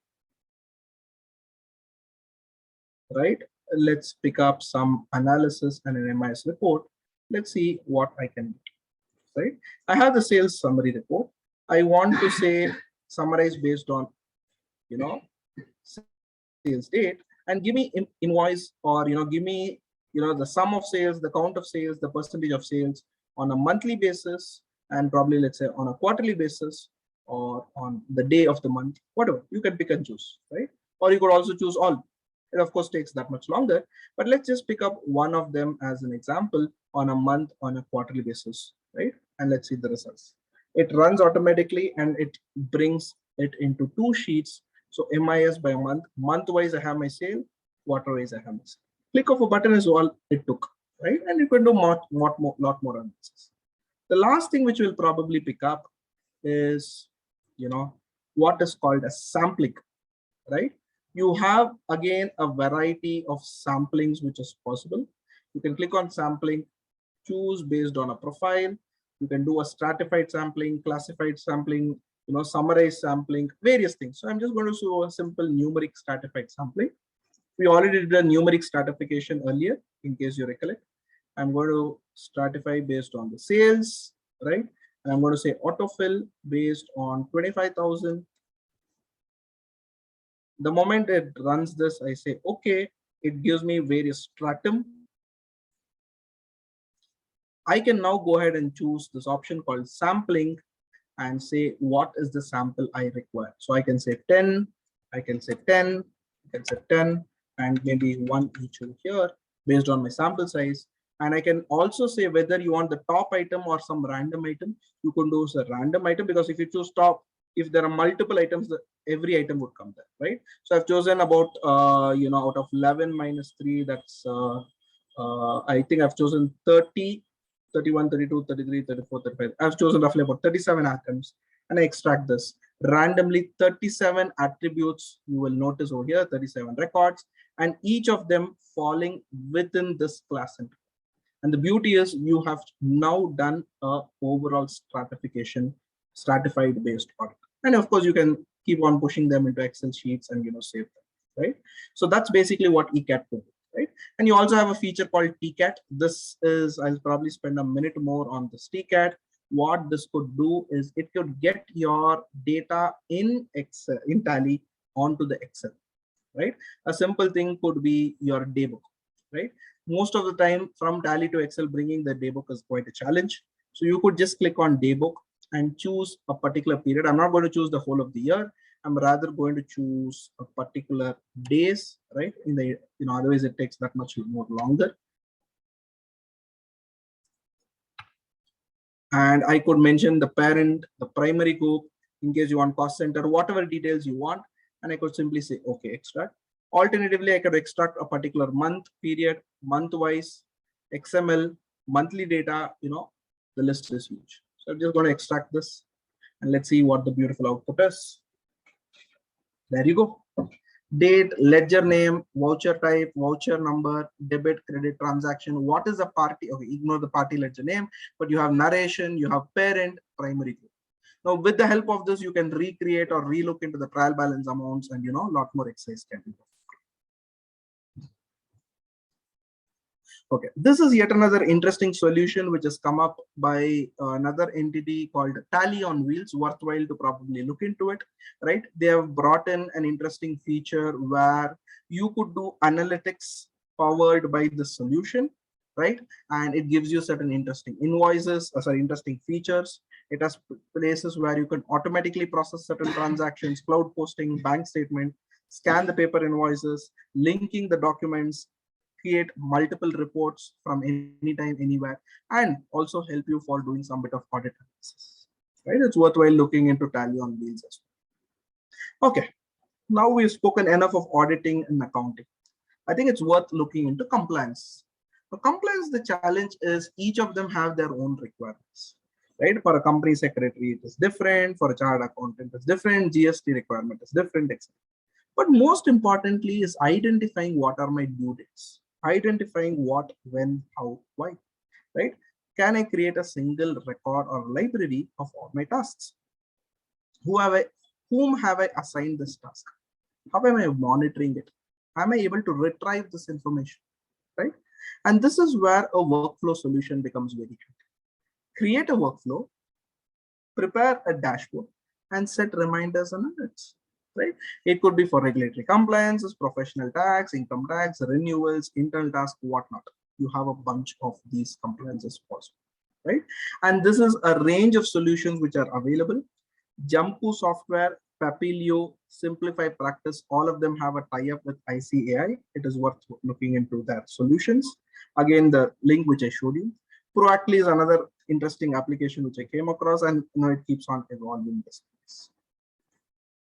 Right, let's pick up some analysis and an MIS report. Let's see what I can do. Right, I have the sales summary report. I want to say summarize based on, sales date, and give me invoice, or give me, the sum of sales, the count of sales, the percentage of sales on a monthly basis, and probably let's say on a quarterly basis, or on the day of the month, whatever. You can pick and choose, right? Or you could also choose all. It of course takes that much longer, but let's just pick up one of them as an example, on a month, on a quarterly basis, right? And let's see the results. It runs automatically, and it brings it into two sheets. So MIS by month, month-wise I have my sale, quarter-wise I have my sale. Click of a button is all it took, right? And you can do lot more analysis. The last thing which we'll probably pick up is, what is called a sampling, right? You have again a variety of samplings which is possible. You can click on sampling, choose based on a profile. You can do a stratified sampling, classified sampling, summarize sampling, various things. So I'm just going to show a simple numeric stratified sampling. We already did a numeric stratification earlier, in case you recollect. I'm going to stratify based on the sales, right? And I'm going to say autofill based on 25,000. The moment it runs this, I say, okay, it gives me various stratum. I can now go ahead and choose this option called sampling and say, what is the sample I require? So I can say 10, I can say 10, I can say 10, and maybe one each here based on my sample size. And I can also say whether you want the top item or some random item. You can do a random item, because if you choose top, if there are multiple items, every item would come there, right? So I've chosen about, out of 11 minus 3, that's, I think I've chosen 30, 31, 32, 33, 34, 35. I've chosen roughly about 37 items, and I extract this. Randomly 37 attributes, you will notice over here, 37 records, and each of them falling within this class entity. And the beauty is you have now done a overall stratification, stratified based audit. And of course, you can keep on pushing them into Excel sheets and save them, right? So that's basically what ECAT could do, right? And you also have a feature called TCAT. This is, I'll probably spend a minute more on this TCAT. What this could do is it could get your data in Excel, in Tally, onto the Excel, right? A simple thing could be your daybook, right? Most of the time from Tally to Excel, bringing the daybook is quite a challenge. So you could just click on daybook and choose a particular period. I'm not going to choose the whole of the year. I'm rather going to choose a particular days, right? In the, otherwise it takes that much more longer. And I could mention the parent, the primary group, in case you want cost center, whatever details you want. And I could simply say, okay, extract. Alternatively, I could extract a particular month, period, month-wise, XML, monthly data, the list is huge. So I'm just going to extract this and let's see what the beautiful output is. There you go. Date, ledger name, voucher type, voucher number, debit, credit, transaction. What is the party? Okay, ignore the party ledger name, but you have narration, you have parent, primary group. Now, with the help of this, you can recreate or relook into the trial balance amounts, and a lot more exercise can be done. Okay, this is yet another interesting solution which has come up by another entity called Tally on Wheels. Worthwhile to probably look into it, right? They have brought in an interesting feature where you could do analytics powered by the solution, right? And it gives you certain interesting invoices, interesting features. It has places where you can automatically process certain transactions, cloud posting, bank statement, scan the paper invoices, linking the documents, create multiple reports from anytime, anywhere, and also help you for doing some bit of audit analysis, right? It's worthwhile looking into Tally on Wheels as well. Okay, now we've spoken enough of auditing and accounting. I think it's worth looking into compliance. For compliance, the challenge is each of them have their own requirements, right? For a company secretary, it is different. For a chartered accountant, it's different. GST requirement is different, etc. But most importantly is identifying what are my due dates. Identifying what, when, how, why, right? Can I create a single record or library of all my tasks? Whom have I assigned this task? How am I monitoring it? Am I able to retrieve this information, right? And this is where a workflow solution becomes very good. Create a workflow, prepare a dashboard, and set reminders and alerts. Right? It could be for regulatory compliances, professional tax, income tax, renewals, internal task, whatnot. You have a bunch of these compliances possible, right? And this is a range of solutions which are available. Jampu Software, Papilio, Simplify Practice, all of them have a tie-up with ICAI. It is worth looking into their solutions. Again, the link which I showed you. Proactly is another interesting application which I came across, and it keeps on evolving this space.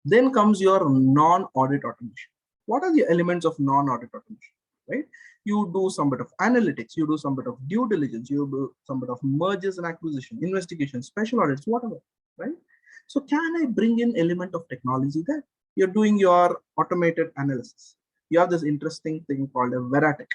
Then comes your non-audit automation. What are the elements of non-audit automation, right? You do some bit of analytics, you do some bit of due diligence, you do some bit of mergers and acquisition, investigation, special audits, whatever, right? So can I bring in element of technology there? You're doing your automated analysis. You have this interesting thing called a Veratech.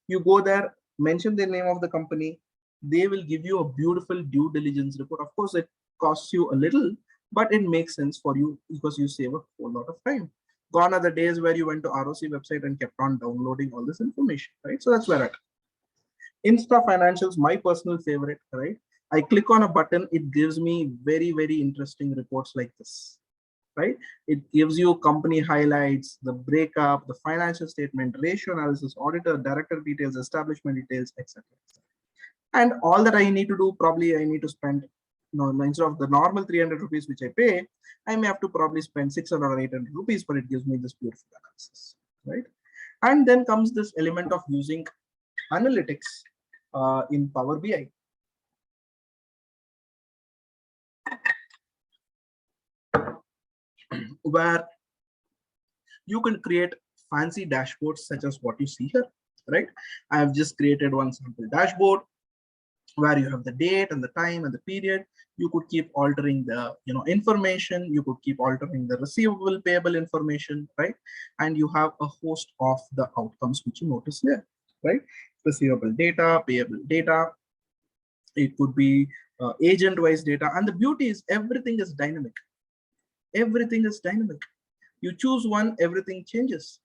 You go there, mention the name of the company. They will give you a beautiful due diligence report. Of course, it costs you a little, but it makes sense for you because you save a whole lot of time. Gone are the days where you went to ROC website and kept on downloading all this information, right? So that's where Insta Financials, my personal favorite, right? I click on a button, it gives me very, very interesting reports like this, right? It gives you company highlights, the breakup, the financial statement, ratio analysis, auditor, director details, establishment details, etc. And all that I need to do, probably I need to spend, instead of the normal 300 rupees which I pay, I may have to probably spend 600 or 800 rupees, but it gives me this beautiful analysis, right? And then comes this element of using analytics in Power BI. Where you can create fancy dashboards such as what you see here, right? I have just created one sample dashboard where you have the date and the time and the period. You could keep altering the information. You could keep altering the receivable, payable information, right? And you have a host of the outcomes which you notice here, right? Receivable data, payable data. It could be agent-wise data. And the beauty is everything is dynamic. Everything is dynamic. You choose one, everything changes,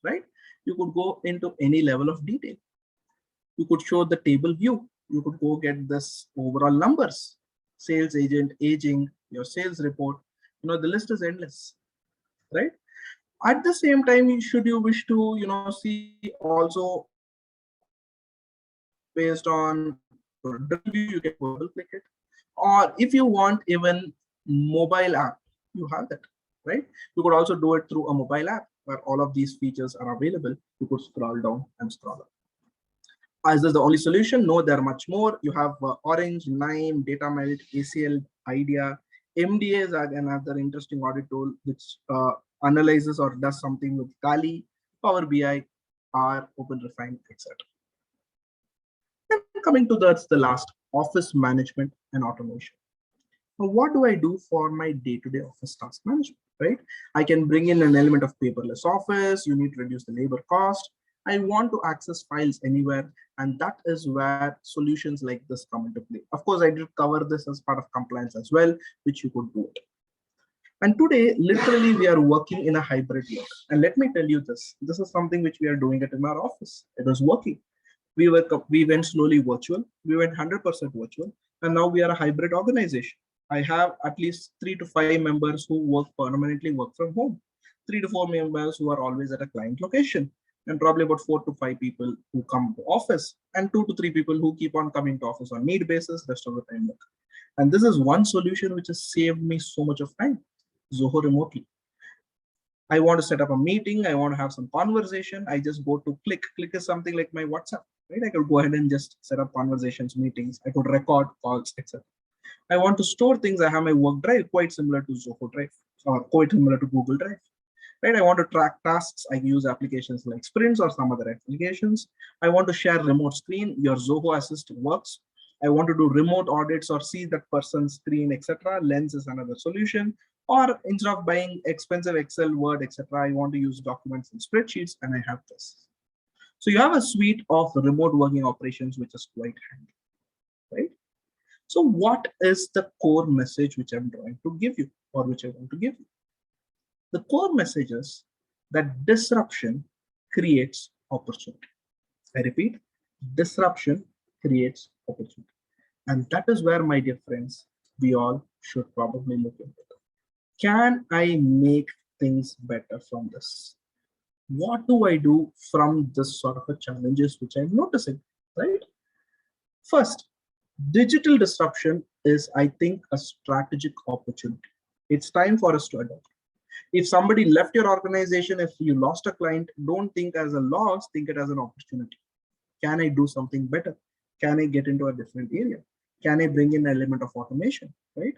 right? You could go into any level of detail. You could show the table view. You could go get this overall numbers, sales agent, aging, your sales report. The list is endless, right? At the same time, should you wish to, see also based on view, you can double click it. Or if you want even mobile app, you have that, right? You could also do it through a mobile app where all of these features are available. You could scroll down and scroll up. Is this the only solution? No, there are much more. You have Orange, Nime, Data Melt, ACL, Idea. MDA is another interesting audit tool which analyzes or does something with Kali, Power BI, R, OpenRefine, etc. And coming to the last, office management and automation. Now, what do I do for my day-to-day office task management, right? I can bring in an element of paperless office. You need to reduce the labor cost. I want to access files anywhere. And that is where solutions like this come into play. Of course, I did cover this as part of compliance as well, which you could do it. And today, literally, we are working in a hybrid mode. And let me tell you this. This is something which we are doing it in our office. It was working. We went slowly virtual. We went 100% virtual. And now we are a hybrid organization. I have at least 3 to 5 members who permanently work from home. 3 to 4 members who are always at a client location. And probably about 4 to 5 people who come to office, and 2 to 3 people who keep on coming to office on need basis, rest of the time work. And this is one solution which has saved me so much of time. Zoho remotely. I want to set up a meeting. I want to have some conversation. I just go to click. Click is something like my WhatsApp, right? I could go ahead and just set up conversations, meetings. I could record calls, etc. I want to store things. I have my work drive, quite similar to Zoho Drive or quite similar to Google Drive. Right, I want to track tasks. I use applications like Sprints or some other applications. I want to share remote screen. Your Zoho Assist works. I want to do remote audits or see that person's screen, etc. Lens is another solution. Or instead of buying expensive Excel, Word, etc., I want to use documents and spreadsheets, and I have this. So you have a suite of remote working operations, which is quite handy, right? So what is the core message which I'm trying to give you, or which I want to give you? The core message is that disruption creates opportunity. I repeat, disruption creates opportunity. And that is where, my dear friends, we all should probably look into it. Can I make things better from this? What do I do from this sort of a challenges which I'm noticing, right? First, digital disruption is, I think, a strategic opportunity. It's time for us to adopt. If somebody left your organization, if you lost a client, don't think as a loss, think it as an opportunity. Can I do something better? Can I get into a different area? Can I bring in an element of automation, right?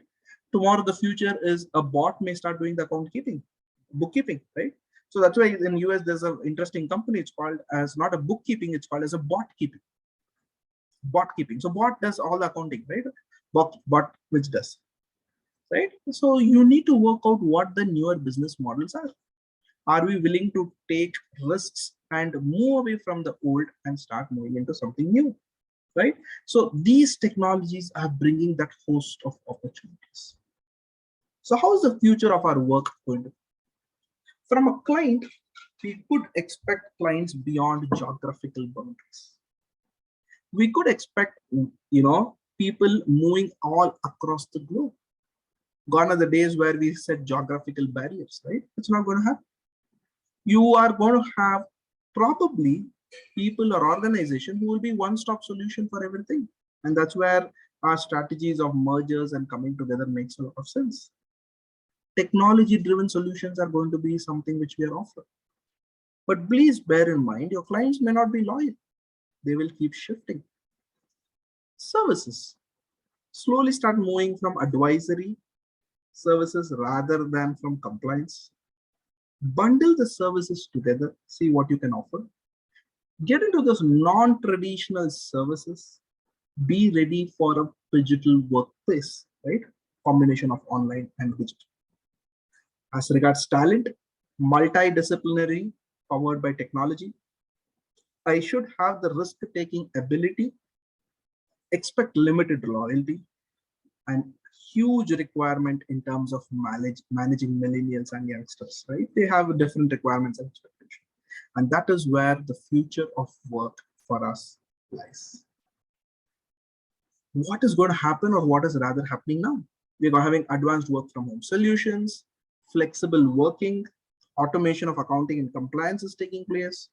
Tomorrow, the future is a bot may start doing the account keeping, bookkeeping, right? So that's why in US, there's an interesting company. It's called as not a bookkeeping, it's called as a bot keeping. Bot keeping. So bot does all the accounting, right? Bot which does. Right? So you need to work out what the newer business models are. Are we willing to take risks and move away from the old and start moving into something new, right? So these technologies are bringing that host of opportunities. So how is the future of our work going to be? From a client, we could expect clients beyond geographical boundaries. We could expect, people moving all across the globe. Gone are the days where we set geographical barriers, right? It's not going to happen. You are going to have probably people or organizations who will be one-stop solution for everything. And that's where our strategies of mergers and coming together makes a lot of sense. Technology-driven solutions are going to be something which we are offering. But please bear in mind, your clients may not be loyal. They will keep shifting. services. Slowly start moving from advisory services rather than from compliance. Bundle the services together, see what you can offer. Get into those non-traditional services. Be ready for a digital workplace, right? Combination of online and digital. As regards talent, multidisciplinary, powered by technology. I should have the risk-taking ability, expect limited loyalty, and huge requirement in terms of managing millennials and youngsters, right? They have different requirements and expectations. And that is where the future of work for us lies. What is going to happen, or what is rather happening now? We're having advanced work from home solutions, flexible working, automation of accounting and compliance is taking place.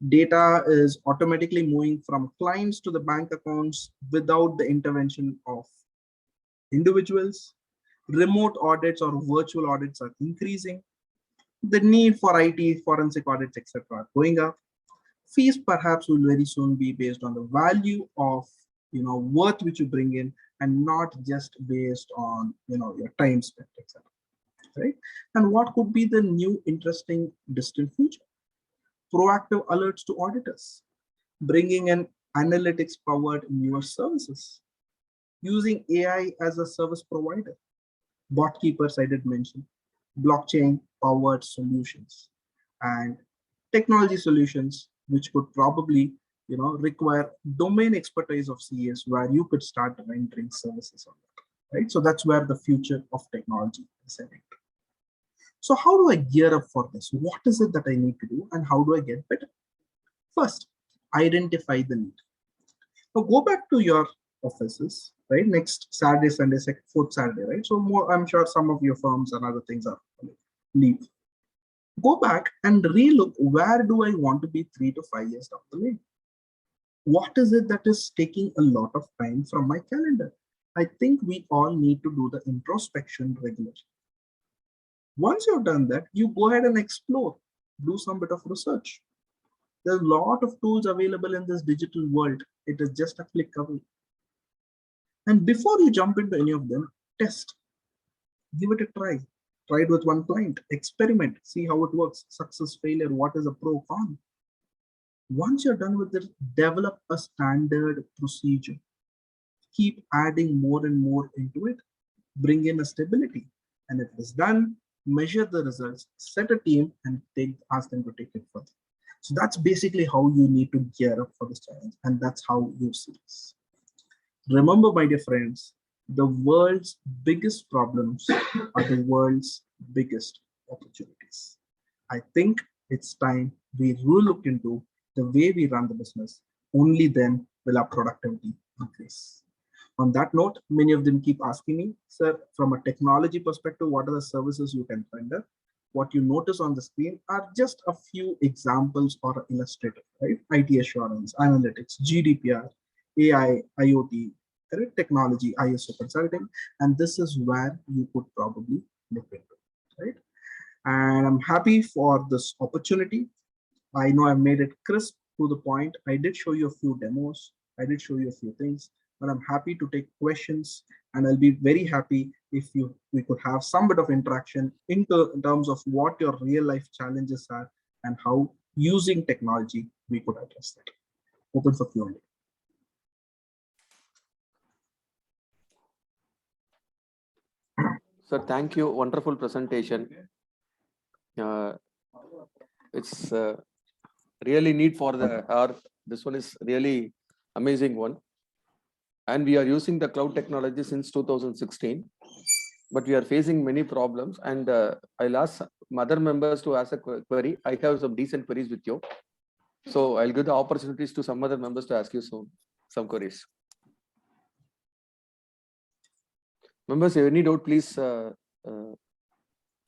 Data is automatically moving from clients to the bank accounts without the intervention of individuals. Remote audits or virtual audits are increasing. The need for IT, forensic audits, etc. are going up. Fees perhaps will very soon be based on the value of worth which you bring in, and not just based on your time spent, etc. Right? And what could be the new interesting distant future? Proactive alerts to auditors, bringing in analytics powered newer services, using AI as a service provider, bot keepers I did mention, blockchain powered solutions, and technology solutions which could probably require domain expertise of CS, where you could start rendering services on that, right? So that's where the future of technology is heading. So how do I gear up for this? What is it that I need to do, and how do I get better? First, identify the need. Now go back to your offices, right? Next Saturday, Sunday, fourth Saturday, right? So more, I'm sure some of your firms and other things are leave. Go back and relook, where do I want to be 3 to 5 years down the lane? What is it that is taking a lot of time from my calendar? I think we all need to do the introspection regularly. Once you've done that, you go ahead and explore, do some bit of research. There's a lot of tools available in this digital world. It is just a click away. And before you jump into any of them, test, give it a try. Try it with one client, experiment, see how it works, success, failure, what is a pro, con. Once you're done with it, develop a standard procedure. Keep adding more and more into it, bring in a stability. And if it's done, measure the results, set a team, and ask them to take it further. So that's basically how you need to gear up for this challenge. And that's how you see this. Remember, my dear friends, the world's biggest problems are the world's biggest opportunities. I think it's time we look into the way we run the business. Only then will our productivity increase. On that note, many of them keep asking me, sir, from a technology perspective, what are the services you can render? What you notice on the screen are just a few examples or illustrative, right? IT assurance, analytics, GDPR, AI, IoT, correct? Technology, ISO consulting, and this is where you could probably look into, right? And I'm happy for this opportunity. I know I've made it crisp to the point. I did show you a few demos. I did show you a few things, but I'm happy to take questions, and I'll be very happy if we could have some bit of interaction in terms of what your real life challenges are and how using technology we could address that. Open for Q&A. Sir, thank you. Wonderful presentation. It's really need for this one is really amazing one. And we are using the cloud technology since 2016, but we are facing many problems. And I'll ask other members to ask a query. I have some decent queries with you. So I'll give the opportunities to some other members to ask you some queries. Members, if any doubt, please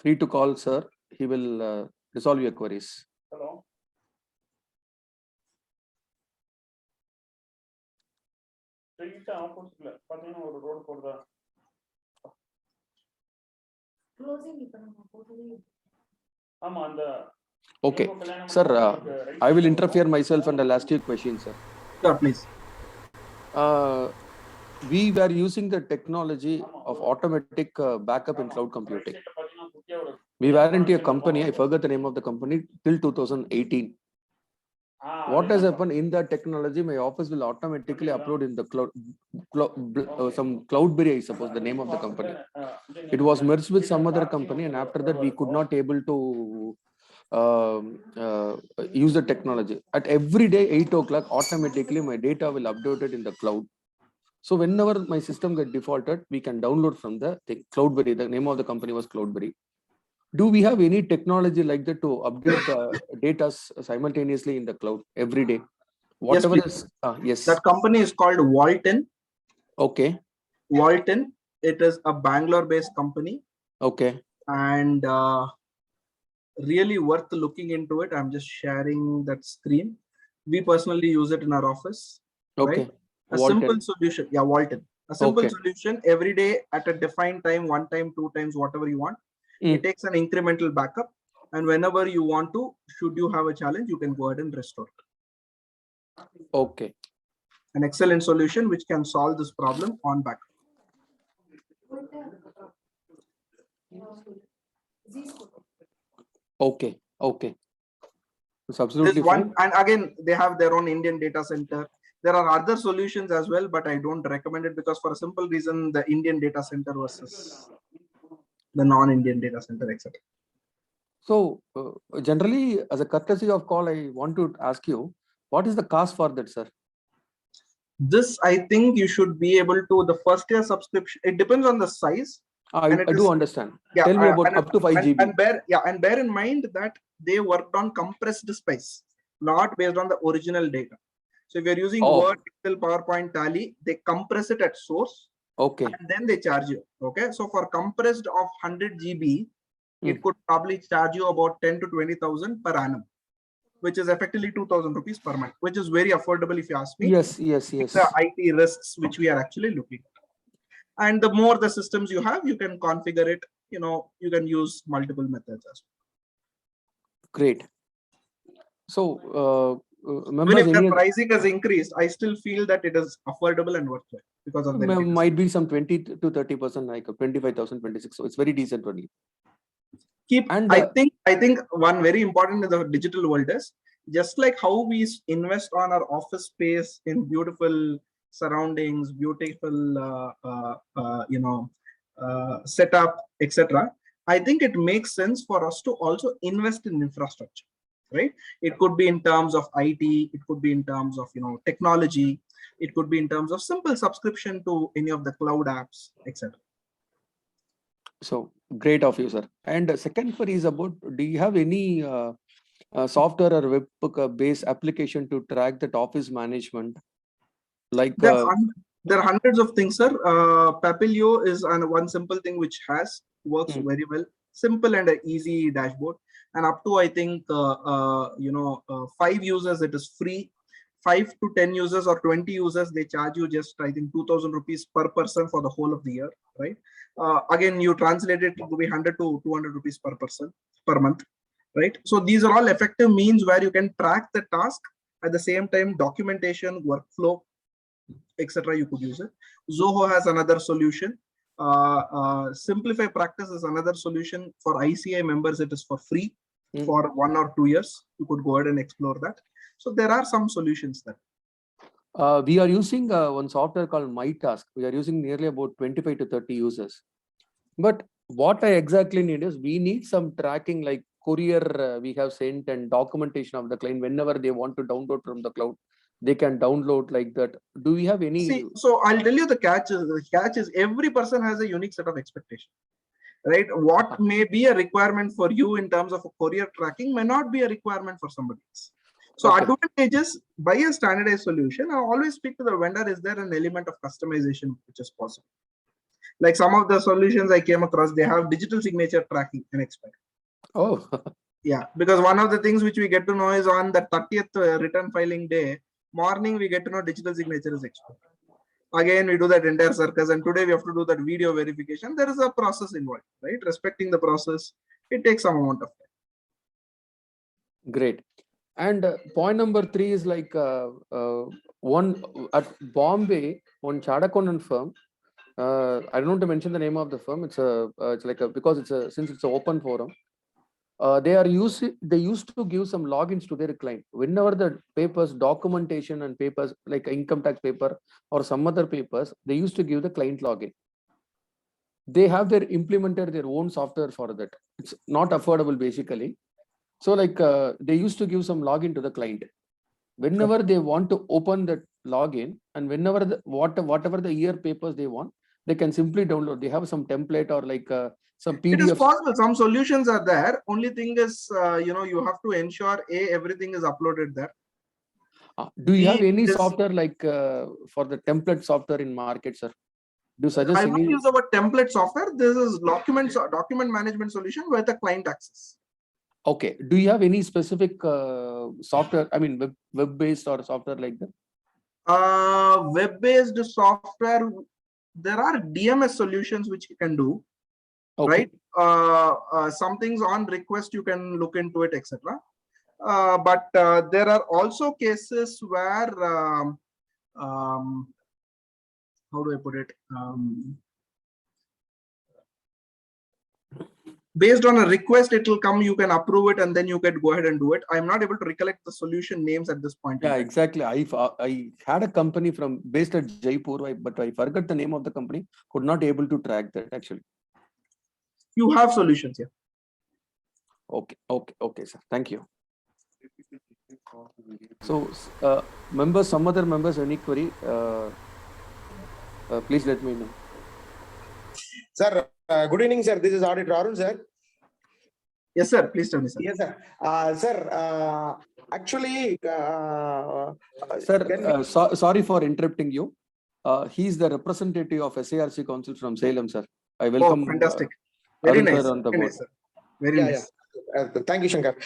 free to call sir. He will resolve your queries. Hello. Straight opposite. பாத்தீங்கன்னா ஒரு road போடுதா? Closing இப்ப நம்ம போடுறது. ஆமா அந்த Okay, sir, I will interfere myself and I'll ask you a question, sir. Sure, please. we were using the technology of automatic backup in cloud computing. We weren't a company, I forgot the name of the company, till 2018. What has happened in that technology, my office will automatically upload in the cloud, some Cloudberry, I suppose, the name of the company. It was merged with some other company, and after that, we could not able to use the technology. At every day, 8 o'clock, automatically my data will update it in the cloud. So whenever my system get defaulted, we can download from the thing. Cloudberry, the name of the company was Cloudberry. Do we have any technology like that to update the data simultaneously in the cloud every day? Whatever Yes, is, yes. that company is called Walton. Okay. Walton. It is a Bangalore-based company. Okay. And really worth looking into it. I'm just sharing that screen. We personally use it in our office. Okay. Right? A Walton. simple solution. Yeah, Walton. A simple Okay. solution every day at a defined time, 1 time, 2 times, whatever you want. It takes an incremental backup. And whenever you want to, should you have a challenge, you can go ahead and restore it. Okay. An excellent solution which can solve this problem on backup. Okay. Okay. It's absolutely fine. And again, they have their own Indian data center. There are other solutions as well, but I don't recommend it because for a simple reason, the Indian data center versus the non-Indian data center, etc. So generally, as a courtesy of call, I want to ask you, what is the cost for that, sir? This, I think you should be able to, the first year subscription, it depends on the size. I do understand. Yeah, tell me about up to 5 GB. And bear in mind that they worked on compressed space, not based on the original data. So if you're using Word, Excel, PowerPoint, Tally, they compress it at source. Okay. And then they charge you. Okay. So for compressed of 100 GB, it could probably charge you about 10 to 20,000 per annum, which is effectively 2,000 rupees per month, which is very affordable if you ask me. Yes. The IT risks which we are actually looking at. And the more the systems you have, you can configure it. You know, you can use multiple methods as well. Great. So even if the pricing has increased, I still feel that it is affordable and worthwhile because of the might be some 20 to 30%, like 25,000, 26. So it's very decent only. I think one very important in the digital world is just like how we invest on our office space in beautiful surroundings, beautiful setup, etc. I think it makes sense for us to also invest in infrastructure, right? It could be in terms of IT, it could be in terms of technology, it could be in terms of simple subscription to any of the cloud apps, etc. So great of you, sir. And the second query is about, do you have any software or web based application to track that office management? Like there are hundreds of things, sir. Papilio is one simple thing which works very well, simple and an easy dashboard. And up to I think 5 users, it is free. 5 to 10 users or 20 users, they charge you just I think 2,000 rupees per person for the whole of the year, right? Again, you translate it to be 100 to 200 rupees per person per month, right? So these are all effective means where you can track the task at the same time, documentation, workflow, etc. You could use it. Zoho has another solution. Simplify Practice is another solution for ICAI members. It is for free for 1 or 2 years. You could go ahead and explore that. So there are some solutions there. We are using one software called MyTask. We are using nearly about 25 to 30 users. But what I exactly need is, we need some tracking like courier we have sent and documentation of the client. Whenever they want to download from the cloud, they can download like that. Do we have any? See, so I'll tell you the catch is every person has a unique set of expectations, right? What may be a requirement for you in terms of a courier tracking may not be a requirement for somebody else. So advantages, buy a standardized solution. I always speak to the vendor, is there an element of customization which is possible? Like some of the solutions I came across, they have digital signature tracking and expect. Oh. Yeah, because one of the things which we get to know is on the 30th return filing day, morning we get to know digital signature is expected. Again, we do that entire circus, and today we have to do that video verification. There is a process involved, right? Respecting the process, it takes some amount of time. Great. And point number 3 is like one at Bombay, one Chadakonan firm. I don't want to mention the name of the firm. It's like because since it's an open forum. They used to give some logins to their client whenever the papers, documentation and papers like income tax paper or some other papers, they used to give the client login. They have implemented their own software for that. It's not affordable basically. So like they used to give some login to the client. Whenever they want to open that login and whenever whatever the year papers they want, they can simply download. They have some template or like some PDF. It is possible. Some solutions are there. Only thing is, you have to ensure everything is uploaded there. Do you have any software like for the template software in market, sir? Do you suggest I any? won't use our template software. This is document management solution with the client access. Okay. Do you have any specific software? I mean, web-based or software like that? Web-based software. There are DMS solutions which you can do. Okay. Right? Some things on request you can look into it, etc. But there are also cases where how do I put it? Based on a request, it will come, you can approve it, and then you can go ahead and do it. I'm not able to recollect the solution names at this point. Yeah, exactly. I had a company based at Jaipur, but I forgot the name of the company. Could not able to track that actually. You have solutions here. Okay, sir. Thank you. So, members, some other members, any query? Please let me know. Sir, good evening, sir. This is Auditor Arun, sir. Yes, sir. Please tell me, sir. Yes, sir. Sir, actually, sir, sorry for interrupting you. He is the representative of SIRC Council from Salem, sir. I welcome. Oh, fantastic. Very nice. On the Very board. nice, sir. Very nice. Yeah. Thank you, Shankar.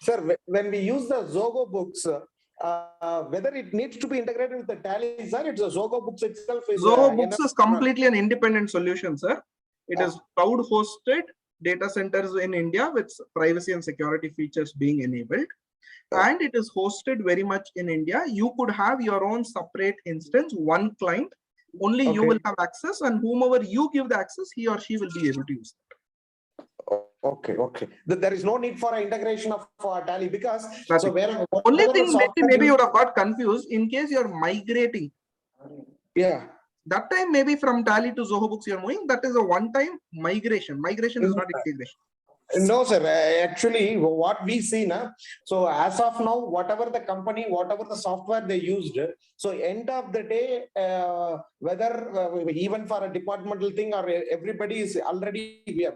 Sir, when we use the Zoho books, whether it needs to be integrated with the Tally, sir, it's a Zoho books itself. Zoho books is completely an independent solution, sir. It is cloud hosted data centers in India with privacy and security features being enabled. And it is hosted very much in India. You could have your own separate instance, one client, only you will have access, and whomever you give the access, he or she will be able to use it. Okay. There is no need for an integration of Tally because so only thing maybe you would have got confused in case you're migrating. Yeah. That time maybe from Tally to Zoho books you're moving. That is a one-time migration. Migration is not integration. No, sir. Actually, what we see now, so as of now, whatever the company, whatever the software they used, so end of the day, whether even for a departmental thing or everybody is already, we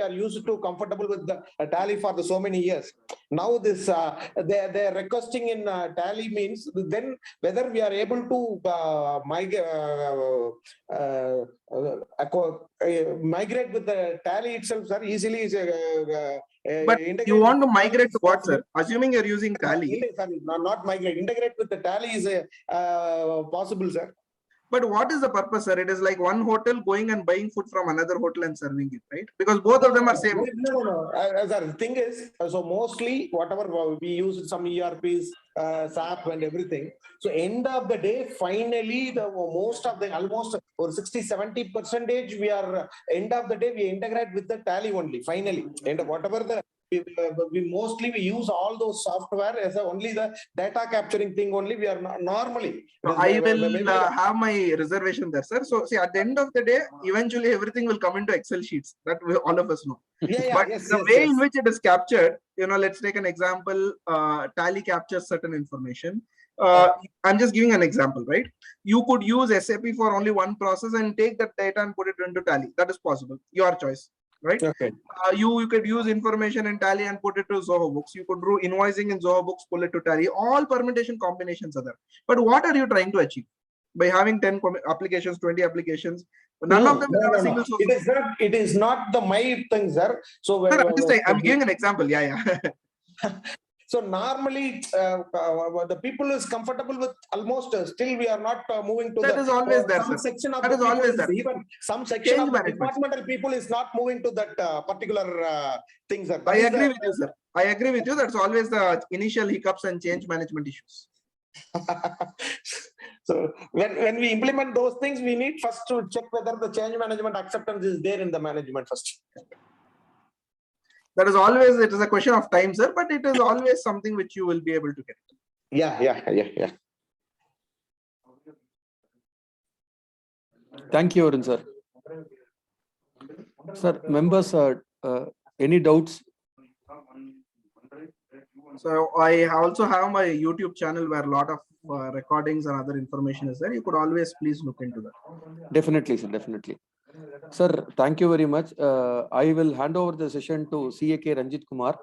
are used to comfortable with the Tally for so many years. Now this, they're requesting in Tally means then whether we are able to migrate with the Tally itself, sir, easily is but you want to migrate to what, sir? Assuming you're using Tally. Not migrate. Integrate with the Tally is possible, sir. But what is the purpose, sir? It is like one hotel going and buying food from another hotel and serving it, right? Because both of them are same. No. The thing is, so mostly whatever we use some ERPs, SAP and everything. So end of the day, finally, almost or 60-70% we are end of the day we integrate with the Tally only. Finally, and whatever the we use all those software as only the data capturing thing only. We are normally. I will have my reservation there, sir. So see, at the end of the day, eventually everything will come into Excel sheets. That all of us know. But the way in which it is captured, let's take an example. Tally captures certain information. I'm just giving an example, right? You could use SAP for only one process and take that data and put it into Tally. That is possible. Your choice. Right? Okay. You could use information in Tally and put it to Zoho books. You could do invoicing in Zoho books, pull it to Tally. All permutation combinations are there. But what are you trying to achieve by having 10 applications, 20 applications? None of them have a single source. It is not the my thing, sir. So sir, I'm giving an example. Yeah. So normally the people is comfortable with almost still we are not moving to That is always there, some sir. section of That the is people always is there. even some section Change of the management. departmental people is not moving to that particular things. That I is agree with you, sir. I agree with you. That's always the initial hiccups and change management issues. So when we implement those things, we need first to check whether the change management acceptance is there in the management first. That is always, it is a question of time, sir, but it is always something which you will be able to get. Yeah. Thank you, Arun, sir. Sir, members, any doubts? So I also have my YouTube channel where a lot of recordings and other information is there. You could always please look into that. Definitely, sir, definitely. Sir, thank you very much. I will hand over the session to CAK Ranjit Kumar,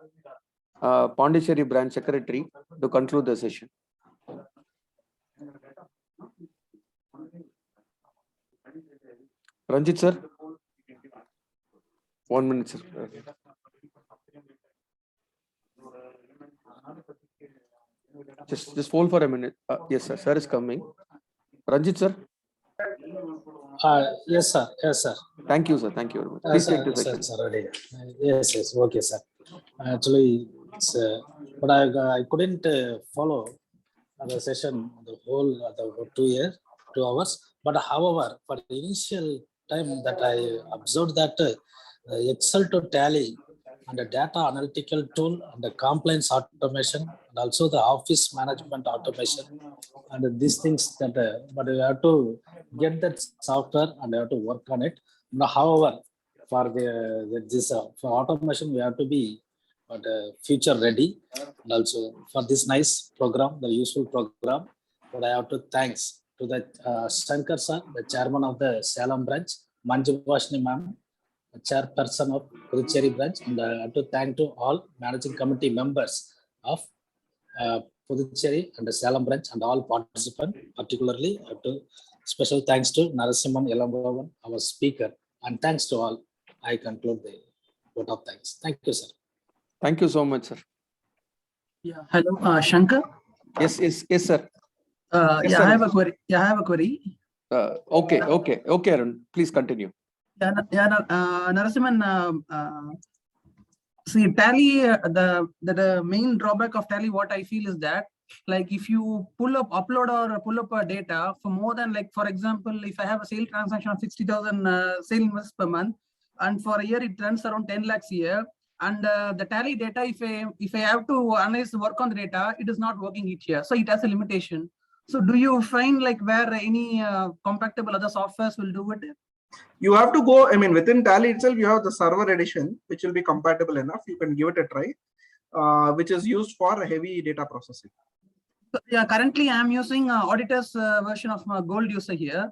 Pondicherry Branch Secretary, to conclude the session. Ranjit, sir. 1 minute, sir. Just hold for a minute. Yes, sir. Sir is coming. Ranjit, sir. Yes, sir. Yes, sir. Thank you, sir. Thank you very much. Please take the session. Yes. Okay, sir. Actually, it's, but I couldn't follow the session the whole the 2 hours. But however, for the initial time that I observed that Excel to Tally and the data analytical tool and the compliance automation and also the office management automation and these things that but you have to get that software and you have to work on it. But however, for this for automation we have to be future ready, and also for this nice program, the useful program. But I have to thanks to the Shankar sir, the chairman of the Salem branch, Manju Vashni ma'am, chairperson of Pondicherry branch, and I have to thank to all managing committee members of Pondicherry and the Salem branch and all participants. Particularly, I have to special thanks to NARASIMHAN ELANGOVAN, our speaker, and thanks to all. I conclude the vote of thanks. Thank you, sir. Thank you so much, sir. Yeah. Hello, Shankar. Yes, sir. Yeah, Yes, sir. I have a query. Yeah, I have a query. Okay, Arun. Please continue. Narasimhan, see, Tally, the main drawback of Tally, what I feel is that, like, if you upload or pull up a data for more than, like, for example, if I have a sale transaction of 60,000 sale invoices per month, and for a year it runs around 10 lakhs a year, and the Tally data, if I have to analyze the work on the data, it is not working each year, so it has a limitation. So, do you find like where any compatible other softwares will do it? You have to go, I mean, within Tally itself, you have the server edition, which will be compatible enough. You can give it a try, which is used for heavy data processing. So, yeah, currently I'm using auditor's version of my gold user here.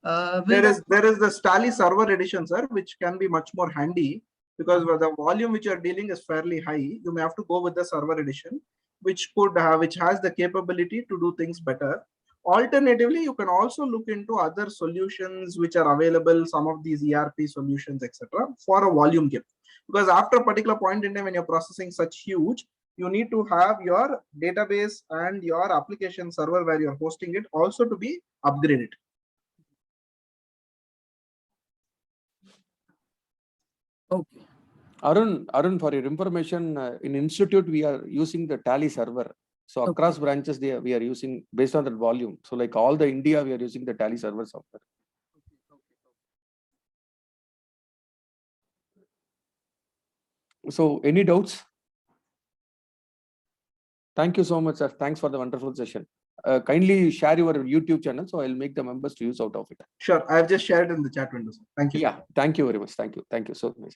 There is the Tally server edition, sir, which can be much more handy because the volume which you are dealing is fairly high. You may have to go with the server edition, which has the capability to do things better. Alternatively, you can also look into other solutions which are available, some of these ERP solutions, etc., for a volume game. Because after a particular point in time, when you're processing such huge, you need to have your database and your application server where you're hosting it also to be upgraded. Okay. Arun, for your information, in Institute, we are using the Tally server. So across branches, we are using based on that volume. So like all the India, we are using the Tally server software. So any doubts? Thank you so much, sir. Thanks for the wonderful session. Kindly share your YouTube channel, so I'll make the members to use out of it. Sure, I've just shared in the chat window. Thank you. Yeah, thank you very much. Thank you so much.